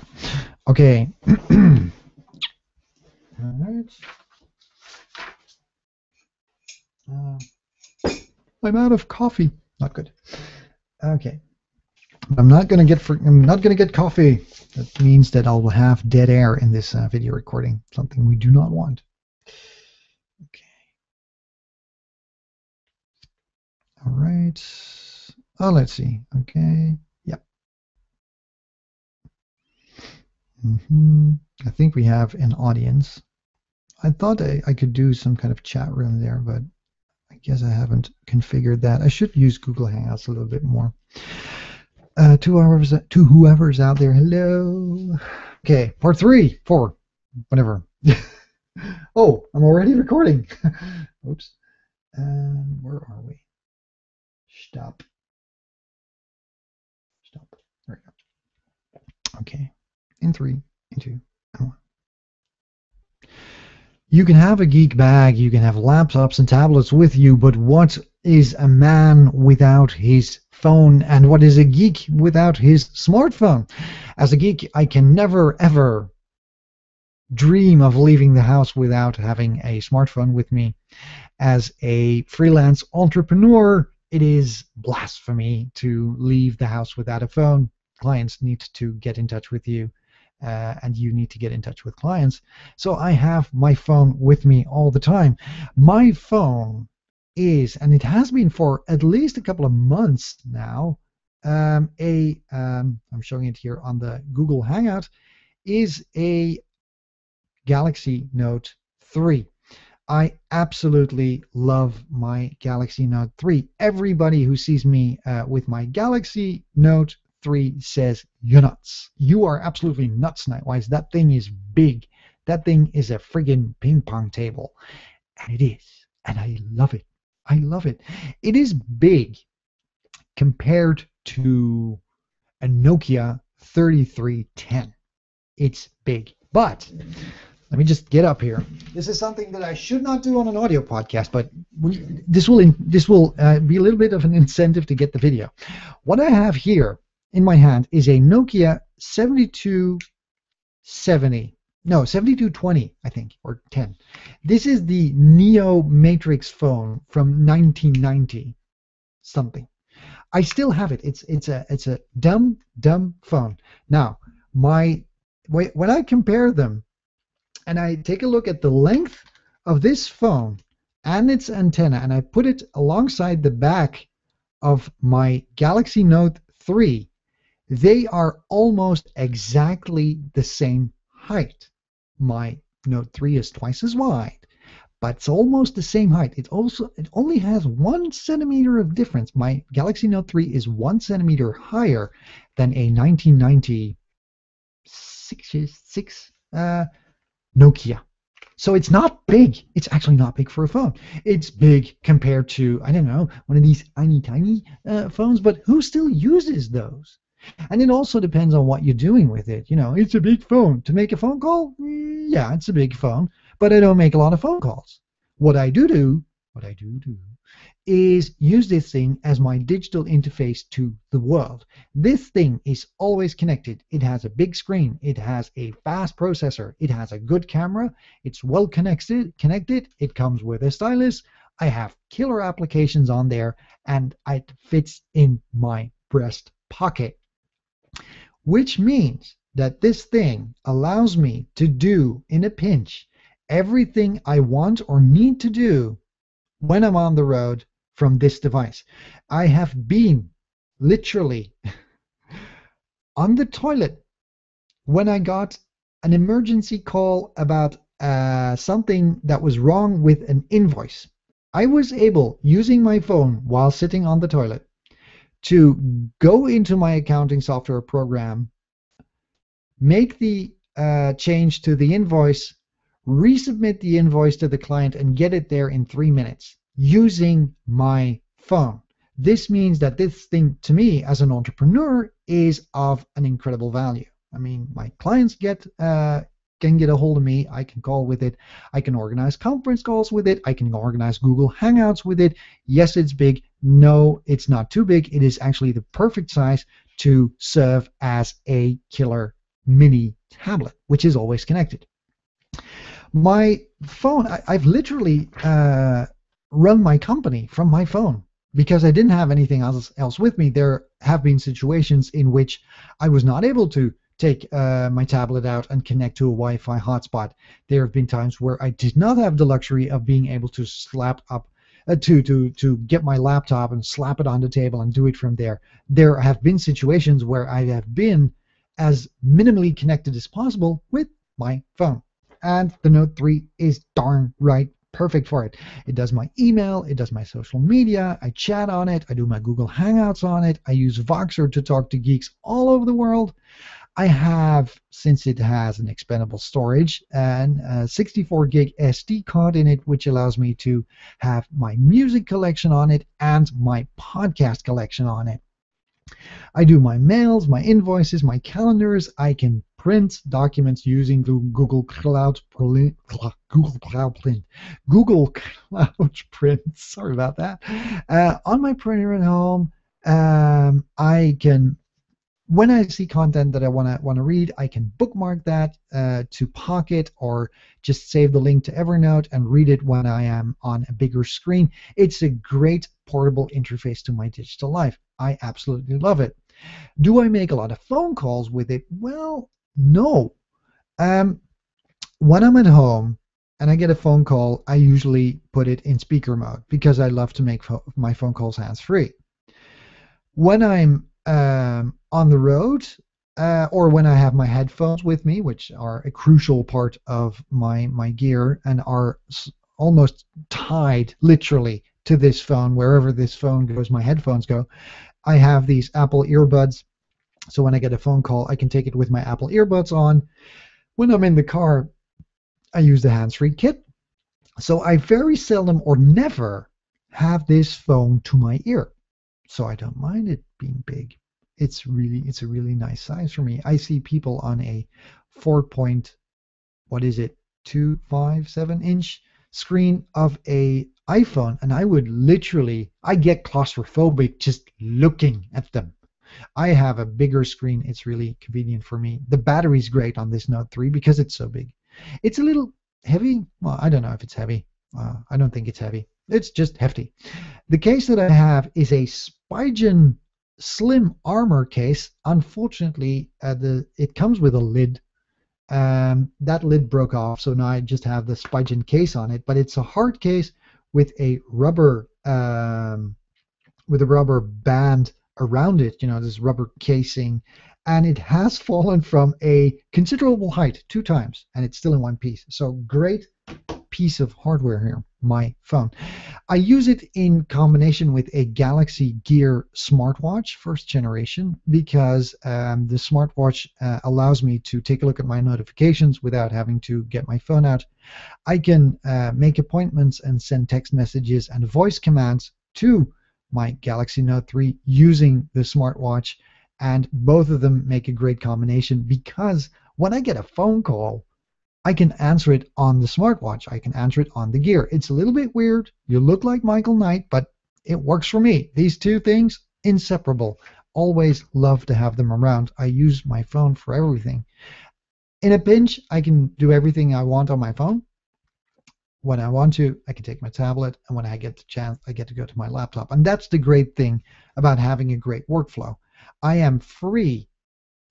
Okay. All right. I'm out of coffee. Not good. Okay. I'm not gonna get coffee. That means that I'll have dead air in this video recording. Something we do not want. Okay. All right. Oh, let's see. Okay. Yep. I think we have an audience. I thought I could do some kind of chat room there, but I guess I haven't configured that. I should use Google Hangouts a little bit more. To whoever's out there, hello. Okay, part 3, 4, whatever. Oh, I'm already recording. Oops. Where are we? Stop. There we go. Okay. In 3, in 2, and 1. You can have a geek bag, you can have laptops and tablets with you, but what is a man without his phone, and what is a geek without his smartphone? As a geek, I can never ever dream of leaving the house without having a smartphone with me. As a freelance entrepreneur, it is blasphemy to leave the house without a phone. Clients need to get in touch with you and you need to get in touch with clients. So I have my phone with me all the time. My phone is, and it has been for at least a couple of months now, I'm showing it here on the Google Hangout, is a Galaxy Note 3. I absolutely love my Galaxy Note 3. Everybody who sees me with my Galaxy Note 3 says, "You're nuts. You are absolutely nuts, Nightwise. That thing is big. That thing is a friggin' ping pong table." And it is. And I love it. I love it. It is big compared to a Nokia 3310. It's big. But let me just get up here. This is something that I should not do on an audio podcast, but this will be a little bit of an incentive to get the video. What I have here in my hand is a Nokia 7220, I think, or 10. This is the Neo Matrix phone from 1990 something. I still have it. It's a dumb phone. Now, when I compare them and I take a look at the length of this phone and its antenna, and I put it alongside the back of my Galaxy Note 3, they are almost exactly the same height. My Note 3 is twice as wide, but it's almost the same height. It only has 1 centimeter of difference. My Galaxy Note 3 is 1 centimeter higher than a 1996 Nokia. So it's not big. It's actually not big for a phone. It's big compared to, I don't know, one of these tiny phones, but who still uses those? And it also depends on what you're doing with it. You know, it's a big phone. To make a phone call, yeah, it's a big phone, but I don't make a lot of phone calls. What I do is use this thing as my digital interface to the world. This thing is always connected. It has a big screen. It has a fast processor. It has a good camera. It's well connected. It comes with a stylus. I have killer applications on there, and it fits in my breast pocket. Which means that this thing allows me to do, in a pinch, everything I want or need to do when I'm on the road from this device. I have been literally on the toilet when I got an emergency call about something that was wrong with an invoice. I was able, using my phone while sitting on the toilet, to go into my accounting software program, make the change to the invoice, resubmit the invoice to the client, and get it there in 3 minutes using my phone. This means that this thing, to me as an entrepreneur, is of an incredible value. I mean, my clients can get a hold of me. I can call with it. I can organize conference calls with it. I can organize Google Hangouts with it. Yes, it's big. No, it's not too big. It is actually the perfect size to serve as a killer mini tablet, which is always connected. My phone, I've literally run my company from my phone because I didn't have anything else with me. There have been situations in which I was not able to take my tablet out and connect to a Wi-Fi hotspot. There have been times where I did not have the luxury of being able to slap up to get my laptop and slap it on the table and do it from there. There have been situations where I have been as minimally connected as possible with my phone. And the Note 3 is darn right perfect for it. It does my email, it does my social media, I chat on it, I do my Google Hangouts on it, I use Voxer to talk to geeks all over the world. I have, since it has an expandable storage, and a 64 gig SD card in it, which allows me to have my music collection on it and my podcast collection on it. I do my mails, my invoices, my calendars. I can print documents using Google Cloud Print. Sorry about that. On my printer at home, I can, when I see content that I want to read, I can bookmark that to Pocket or just save the link to Evernote and read it when I am on a bigger screen. It's a great portable interface to my digital life. I absolutely love it. Do I make a lot of phone calls with it? Well, No. Um, when I'm at home and I get a phone call, I usually put it in speaker mode because I love to make my phone calls hands-free. When I'm on the road, or when I have my headphones with me, which are a crucial part of my gear and are almost tied literally to this phone. Wherever this phone goes, my headphones go. I have these Apple earbuds, so when I get a phone call, I can take it with my Apple earbuds on. When I'm in the car, I use the hands-free kit. So I very seldom or never have this phone to my ear. So I don't mind it being big. It's a really nice size for me. I see people on a 4 point, what is it, 257-inch screen of a iPhone, and I get claustrophobic just looking at them. I have a bigger screen. It's really convenient for me. The battery's great on this Note 3 because it's so big. It's a little heavy. Well, I don't know if it's heavy. I don't think it's heavy. It's just hefty. The case that I have is a Spigen Slim Armor case. Unfortunately, it comes with a lid. That lid broke off, so now I just have the Spigen case on it. But it's a hard case with a rubber band around it. You know, this rubber casing, and it has fallen from a considerable height 2 times, and it's still in one piece. So great piece of hardware here, my phone. I use it in combination with a Galaxy Gear smartwatch, first generation, because the smartwatch allows me to take a look at my notifications without having to get my phone out. I can make appointments and send text messages and voice commands to my Galaxy Note 3 using the smartwatch, and both of them make a great combination because when I get a phone call, I can answer it on the smartwatch. I can answer it on the Gear. It's a little bit weird. You look like Michael Knight, but it works for me. These two things, inseparable. Always love to have them around. I use my phone for everything. In a pinch, I can do everything I want on my phone. When I want to, I can take my tablet, and when I get the chance, I get to go to my laptop. And that's the great thing about having a great workflow. I am free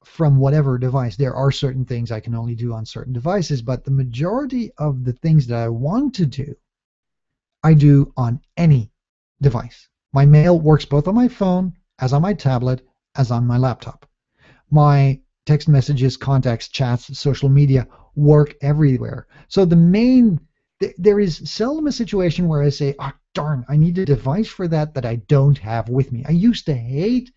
from whatever device. There are certain things I can only do on certain devices, but the majority of the things that I want to do, I do on any device. My mail works both on my phone, as on my tablet, as on my laptop. My text messages, contacts, chats, social media work everywhere. So there is seldom a situation where I say, oh, darn, I need a device for that I don't have with me. I used to hate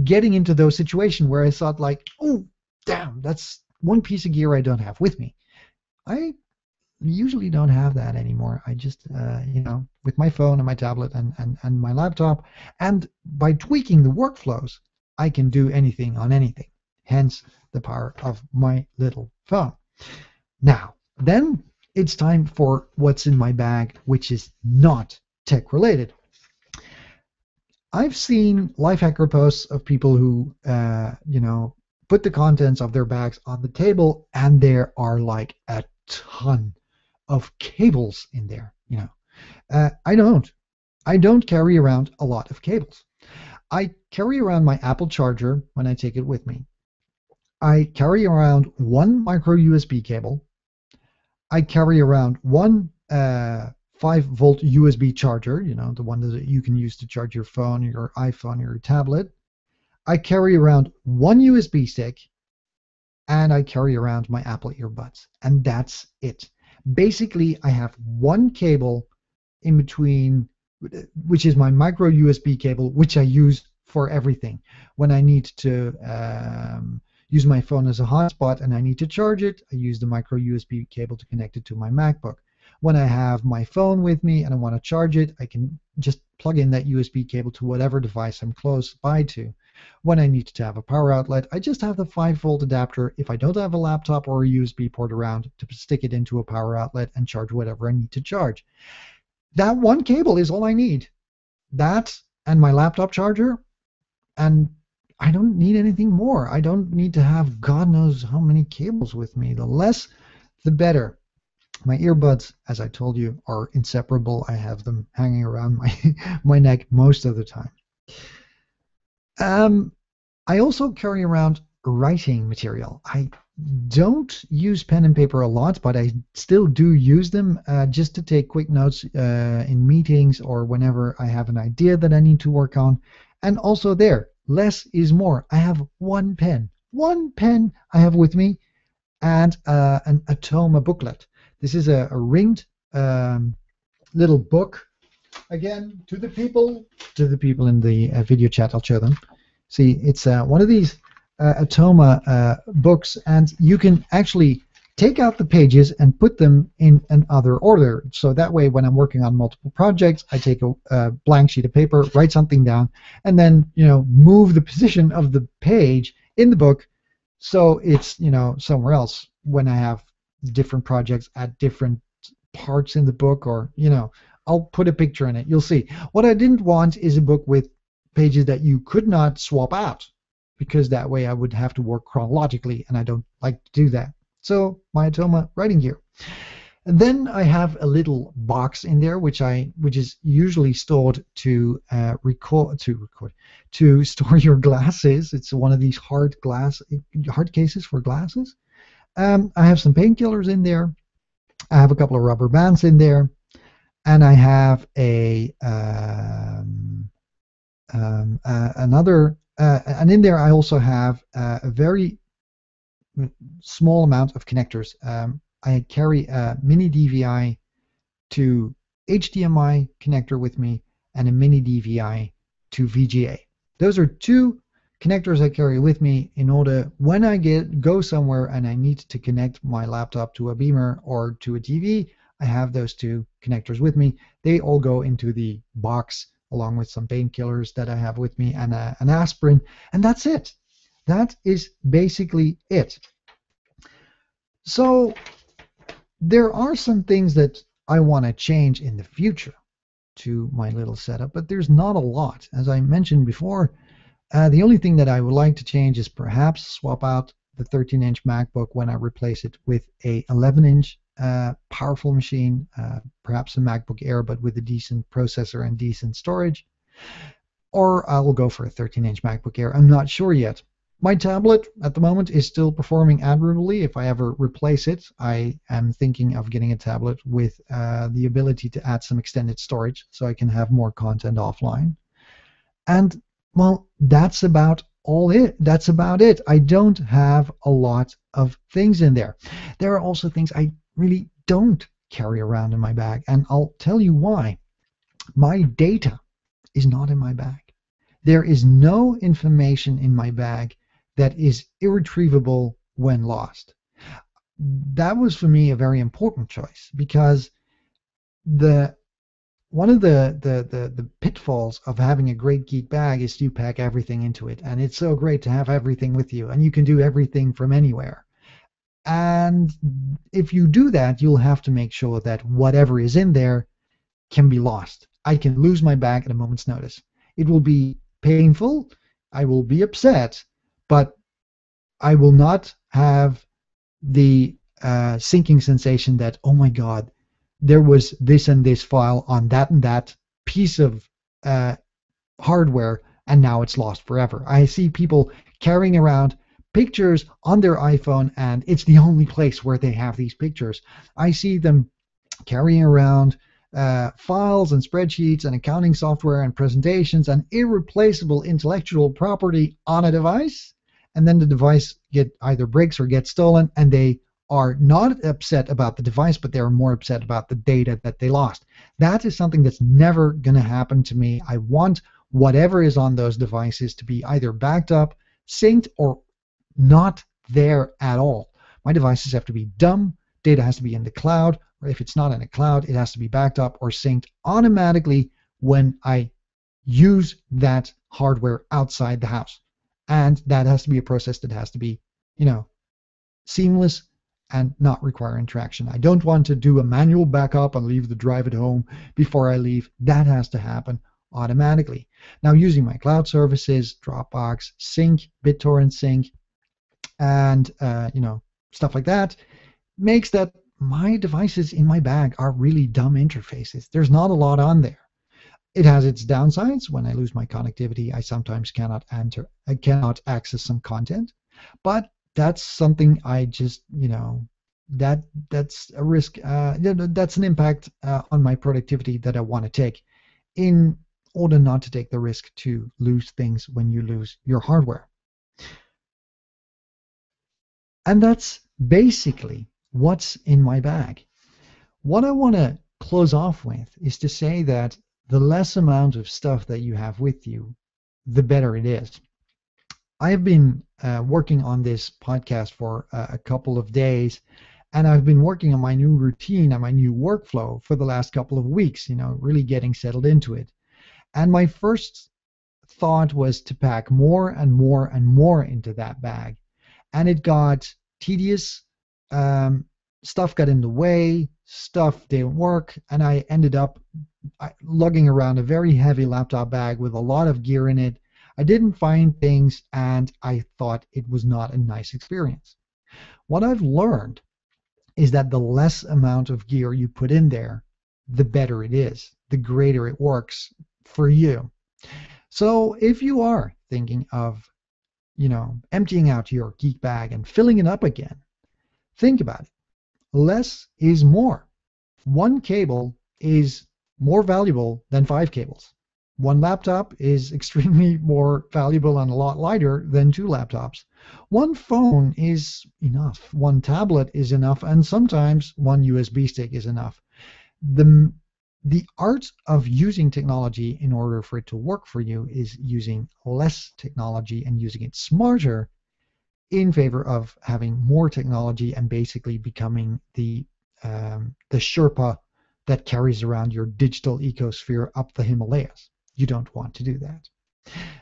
getting into those situations where I thought like, oh, damn, that's one piece of gear I don't have with me. I usually don't have that anymore. I just, with my phone and my tablet and my laptop, and by tweaking the workflows, I can do anything on anything. Hence the power of my little phone. Now, then it's time for what's in my bag, which is not tech related. I've seen life hacker posts of people who, put the contents of their bags on the table, and there are like a ton of cables in there. I don't carry around a lot of cables. I carry around my Apple charger when I take it with me. I carry around one micro USB cable. I carry around one 5-volt USB charger, the one that you can use to charge your phone, your iPhone, or your tablet. I carry around one USB stick, and I carry around my Apple earbuds, and that's it. Basically, I have one cable in between, which is my micro USB cable, which I use for everything. When I need to use my phone as a hotspot and I need to charge it, I use the micro USB cable to connect it to my MacBook. When I have my phone with me and I want to charge it, I can just plug in that USB cable to whatever device I'm close by to. When I need to have a power outlet, I just have the 5-volt adapter if I don't have a laptop or a USB port around to stick it into a power outlet and charge whatever I need to charge. That one cable is all I need. That and my laptop charger, and I don't need anything more. I don't need to have God knows how many cables with me. The less, the better. My earbuds, as I told you, are inseparable. I have them hanging around my neck most of the time. I also carry around writing material. I don't use pen and paper a lot, but I still do use them just to take quick notes in meetings or whenever I have an idea that I need to work on. And also there, less is more. I have one pen I have with me, and an Atoma booklet. This is a ringed little book. Again, to the people in the video chat, I'll show them. See, it's one of these Atoma books, and you can actually take out the pages and put them in another order. So that way, when I'm working on multiple projects, I take a blank sheet of paper, write something down, and then move the position of the page in the book so it's somewhere else when I have different projects at different parts in the book, or I'll put a picture in it. You'll see. What I didn't want is a book with pages that you could not swap out, because that way I would have to work chronologically, and I don't like to do that. So my Atoma writing gear. And then I have a little box in there, which is usually stored to store your glasses. It's one of these hard cases for glasses. I have some painkillers in there. I have a couple of rubber bands in there, and I have and in there I also have a very small amount of connectors. I carry a mini DVI to HDMI connector with me, and a mini DVI to VGA. Those are two connectors I carry with me in order when I go somewhere and I need to connect my laptop to a beamer or to a TV. I have those two connectors with me. They all go into the box along with some painkillers that I have with me, and an aspirin, and that's it. That is basically it. So there are some things that I want to change in the future to my little setup, but there's not a lot. As I mentioned before, the only thing that I would like to change is perhaps swap out the 13-inch MacBook when I replace it with a 11-inch powerful machine, perhaps a MacBook Air, but with a decent processor and decent storage. Or I will go for a 13-inch MacBook Air. I'm not sure yet. My tablet at the moment is still performing admirably. If I ever replace it, I am thinking of getting a tablet with the ability to add some extended storage so I can have more content offline. And well, that's about it. I don't have a lot of things in there. There are also things I really don't carry around in my bag, and I'll tell you why. My data is not in my bag. There is no information in my bag that is irretrievable when lost. That was for me a very important choice, because one of the pitfalls of having a great geek bag is to pack everything into it, and it's so great to have everything with you, and you can do everything from anywhere. And if you do that, you'll have to make sure that whatever is in there can be lost. I can lose my bag at a moment's notice. It will be painful. I will be upset, but I will not have the sinking sensation that, oh my God, there was this and this file on that and that piece of hardware, and now it's lost forever. I see people carrying around pictures on their iPhone, and it's the only place where they have these pictures. I see them carrying around files and spreadsheets and accounting software and presentations and irreplaceable intellectual property on a device, and then the device either breaks or gets stolen, and they are not upset about the device, but they're more upset about the data that they lost. That is something that's never going to happen to me. I want whatever is on those devices to be either backed up, synced, or not there at all. My devices have to be dumb. Data has to be in the cloud, or if it's not in the cloud, it has to be backed up or synced automatically when I use that hardware outside the house. And that has to be a process that has to be, seamless and not require interaction. I don't want to do a manual backup and leave the drive at home before I leave. That has to happen automatically. Now, using my cloud services, Dropbox, Sync, BitTorrent Sync, and stuff like that, makes that my devices in my bag are really dumb interfaces. There's not a lot on there. It has its downsides. When I lose my connectivity, I sometimes cannot access some content. But that's something I just, that's a risk. That's an impact on my productivity that I want to take in order not to take the risk to lose things when you lose your hardware. And that's basically what's in my bag. What I want to close off with is to say that the less amount of stuff that you have with you, the better it is. I've been working on this podcast for a couple of days, and I've been working on my new routine and my new workflow for the last couple of weeks, really getting settled into it. And my first thought was to pack more and more and more into that bag. And it got tedious. Stuff got in the way, stuff didn't work, and I ended up lugging around a very heavy laptop bag with a lot of gear in it. I didn't find things, and I thought it was not a nice experience. What I've learned is that the less amount of gear you put in there, the better it is, the greater it works for you. So if you are thinking of, emptying out your geek bag and filling it up again, think about it. Less is more. One cable is more valuable than 5 cables. One laptop is extremely more valuable and a lot lighter than 2 laptops. One phone is enough. One tablet is enough, and sometimes one USB stick is enough. The art of using technology in order for it to work for you is using less technology and using it smarter in favor of having more technology and basically becoming the Sherpa that carries around your digital ecosphere up the Himalayas. You don't want to do that.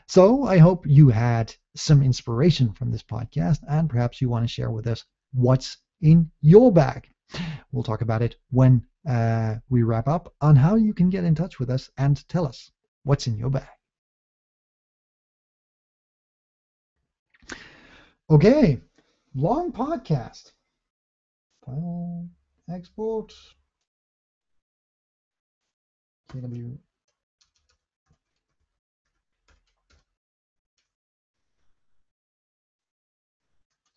So I hope you had some inspiration from this podcast, and perhaps you want to share with us what's in your bag. We'll talk about it when we wrap up on how you can get in touch with us and tell us what's in your bag. Okay, long podcast. File export. KW.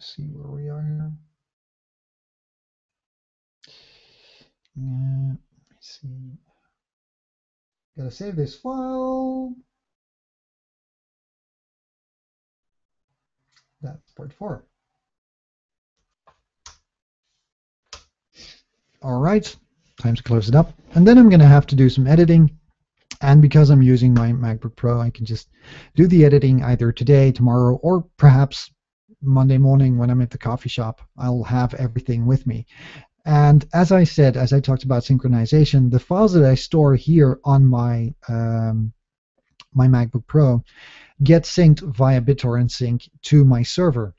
See where we are here. Yeah, let me see. Gotta save this file. That's part 4. All right, time to close it up. And then I'm going to have to do some editing. And because I'm using my MacBook Pro, I can just do the editing either today, tomorrow, or perhaps Monday morning when I'm at the coffee shop. I'll have everything with me. And as I said, as I talked about synchronization, the files that I store here on my my MacBook Pro get synced via BitTorrent sync to my server.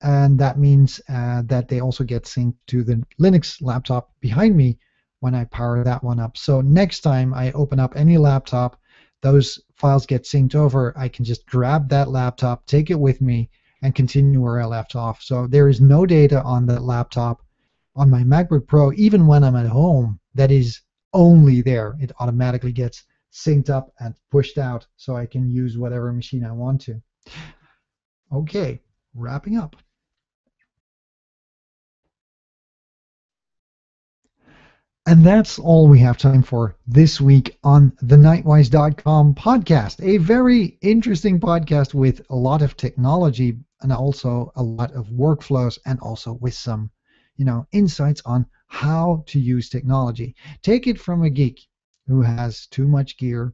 And that means that they also get synced to the Linux laptop behind me when I power that one up. So next time I open up any laptop, those files get synced over. I can just grab that laptop, take it with me, and continue where I left off. So there is no data on that laptop on my MacBook Pro, even when I'm at home, that is only there. It automatically gets synced up and pushed out so I can use whatever machine I want to. Okay, wrapping up. And that's all we have time for this week on the Nightwise.com podcast. A very interesting podcast with a lot of technology and also a lot of workflows and also with some, insights on how to use technology. Take it from a geek who has too much gear,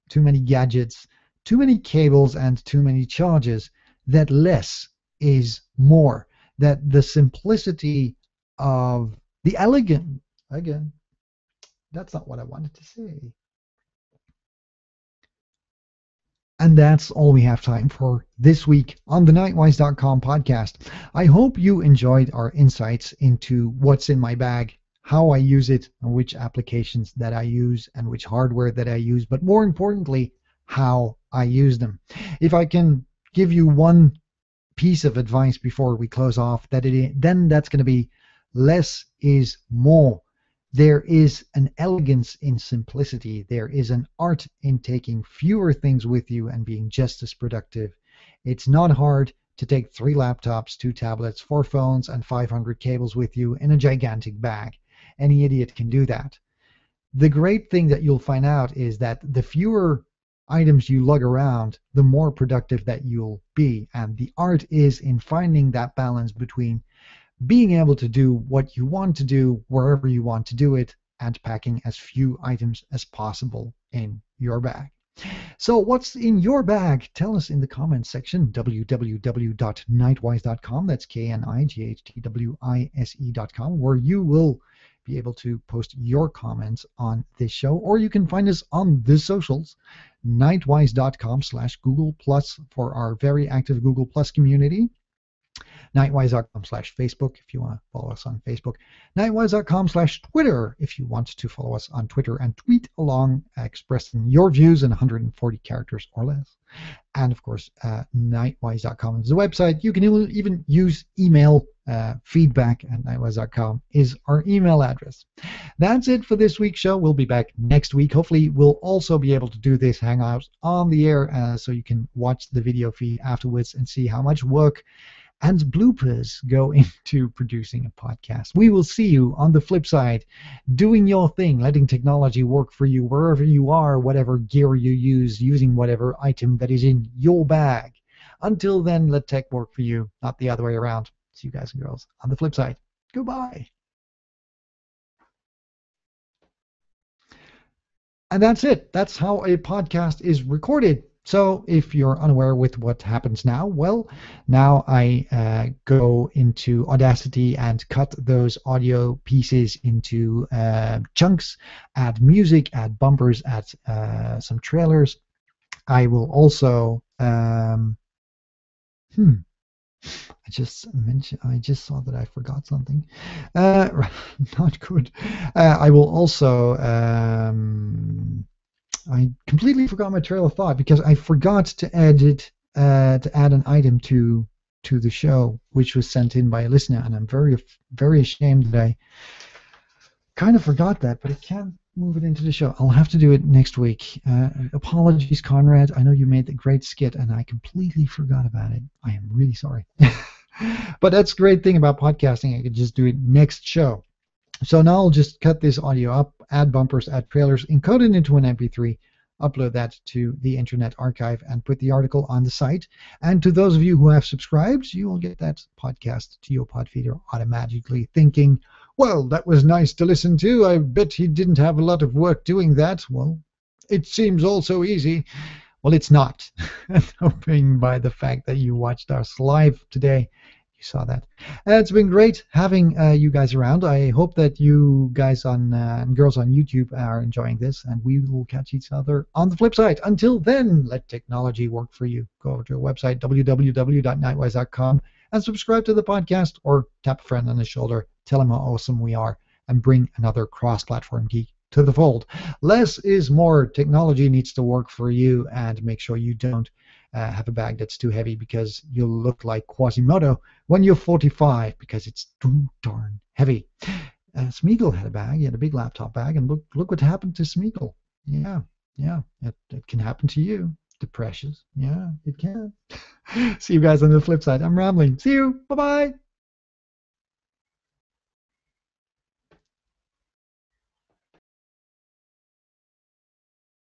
too many gadgets, too many cables, and too many charges, that less is more. That the simplicity of the elegant, again, that's not what I wanted to say. And that's all we have time for this week on the Nightwise.com podcast. I hope you enjoyed our insights into what's in my bag, how I use it, and which applications that I use and which hardware that I use, but more importantly, how I use them. If I can give you one piece of advice before we close off, then that's going to be less is more. There is an elegance in simplicity. There is an art in taking fewer things with you and being just as productive. It's not hard, to take 3 laptops, 2 tablets, 4 phones, and 500 cables with you in a gigantic bag. Any idiot can do that. The great thing that you'll find out is that the fewer items you lug around, the more productive that you'll be. And the art is in finding that balance between being able to do what you want to do wherever you want to do it and packing as few items as possible in your bag. So what's in your bag? Tell us in the comments section, www.nightwise.com. That's KNIGHTWISE.com, where you will be able to post your comments on this show, or you can find us on the socials, nightwise.com/Google+ for our very active Google+ community, nightwise.com/Facebook if you want to follow us on Facebook, nightwise.com/Twitter if you want to follow us on Twitter and tweet along, expressing your views in 140 characters or less. And of course, nightwise.com is the website. You can even use email. Feedback at nightwise.com is our email address. That's it for this week's show. We'll be back next week. Hopefully, we'll also be able to do this hangout on the air so you can watch the video feed afterwards and see how much work and bloopers go into producing a podcast. We will see you on the flip side, doing your thing, letting technology work for you wherever you are, whatever gear you use, using whatever item that is in your bag. Until then, let tech work for you, not the other way around. See you guys and girls on the flip side. Goodbye. And that's it. That's how a podcast is recorded. So if you're unaware with what happens now, well, now I go into Audacity and cut those audio pieces into chunks, add music, add bumpers, add some trailers. I will also I just saw that I forgot something. Not good. I will also I completely forgot my trail of thought because I forgot to add an item to the show, which was sent in by a listener, and I'm very, very ashamed that I kind of forgot that, but I can't move it into the show. I'll have to do it next week. Apologies, Conrad. I know you made the great skit, and I completely forgot about it. I am really sorry. But that's the great thing about podcasting. I could just do it next show. So now I'll just cut this audio up, add bumpers, add trailers, encode it into an MP3, upload that to the Internet Archive, and put the article on the site. And to those of you who have subscribed, you will get that podcast to your pod feeder automatically, thinking, well, that was nice to listen to. I bet he didn't have a lot of work doing that. Well, it seems all so easy. Well, it's not. Hoping by the fact that you watched us live today, you saw that. It's been great having you guys around. I hope that you guys and girls on YouTube are enjoying this, and we will catch each other on the flip side. Until then, let technology work for you. Go over to our website, www.nightwise.com, and subscribe to the podcast, or tap a friend on the shoulder, tell him how awesome we are, and bring another cross-platform geek to the fold. Less is more. Technology needs to work for you, and make sure you don't have a bag that's too heavy, because you'll look like Quasimodo when you're 45 because it's too darn heavy. Smeagol had a bag. He had a big laptop bag, and look what happened to Smeagol. Yeah, it can happen to you. The precious. Yeah, it can. See you guys on the flip side. I'm rambling. See you. Bye-bye.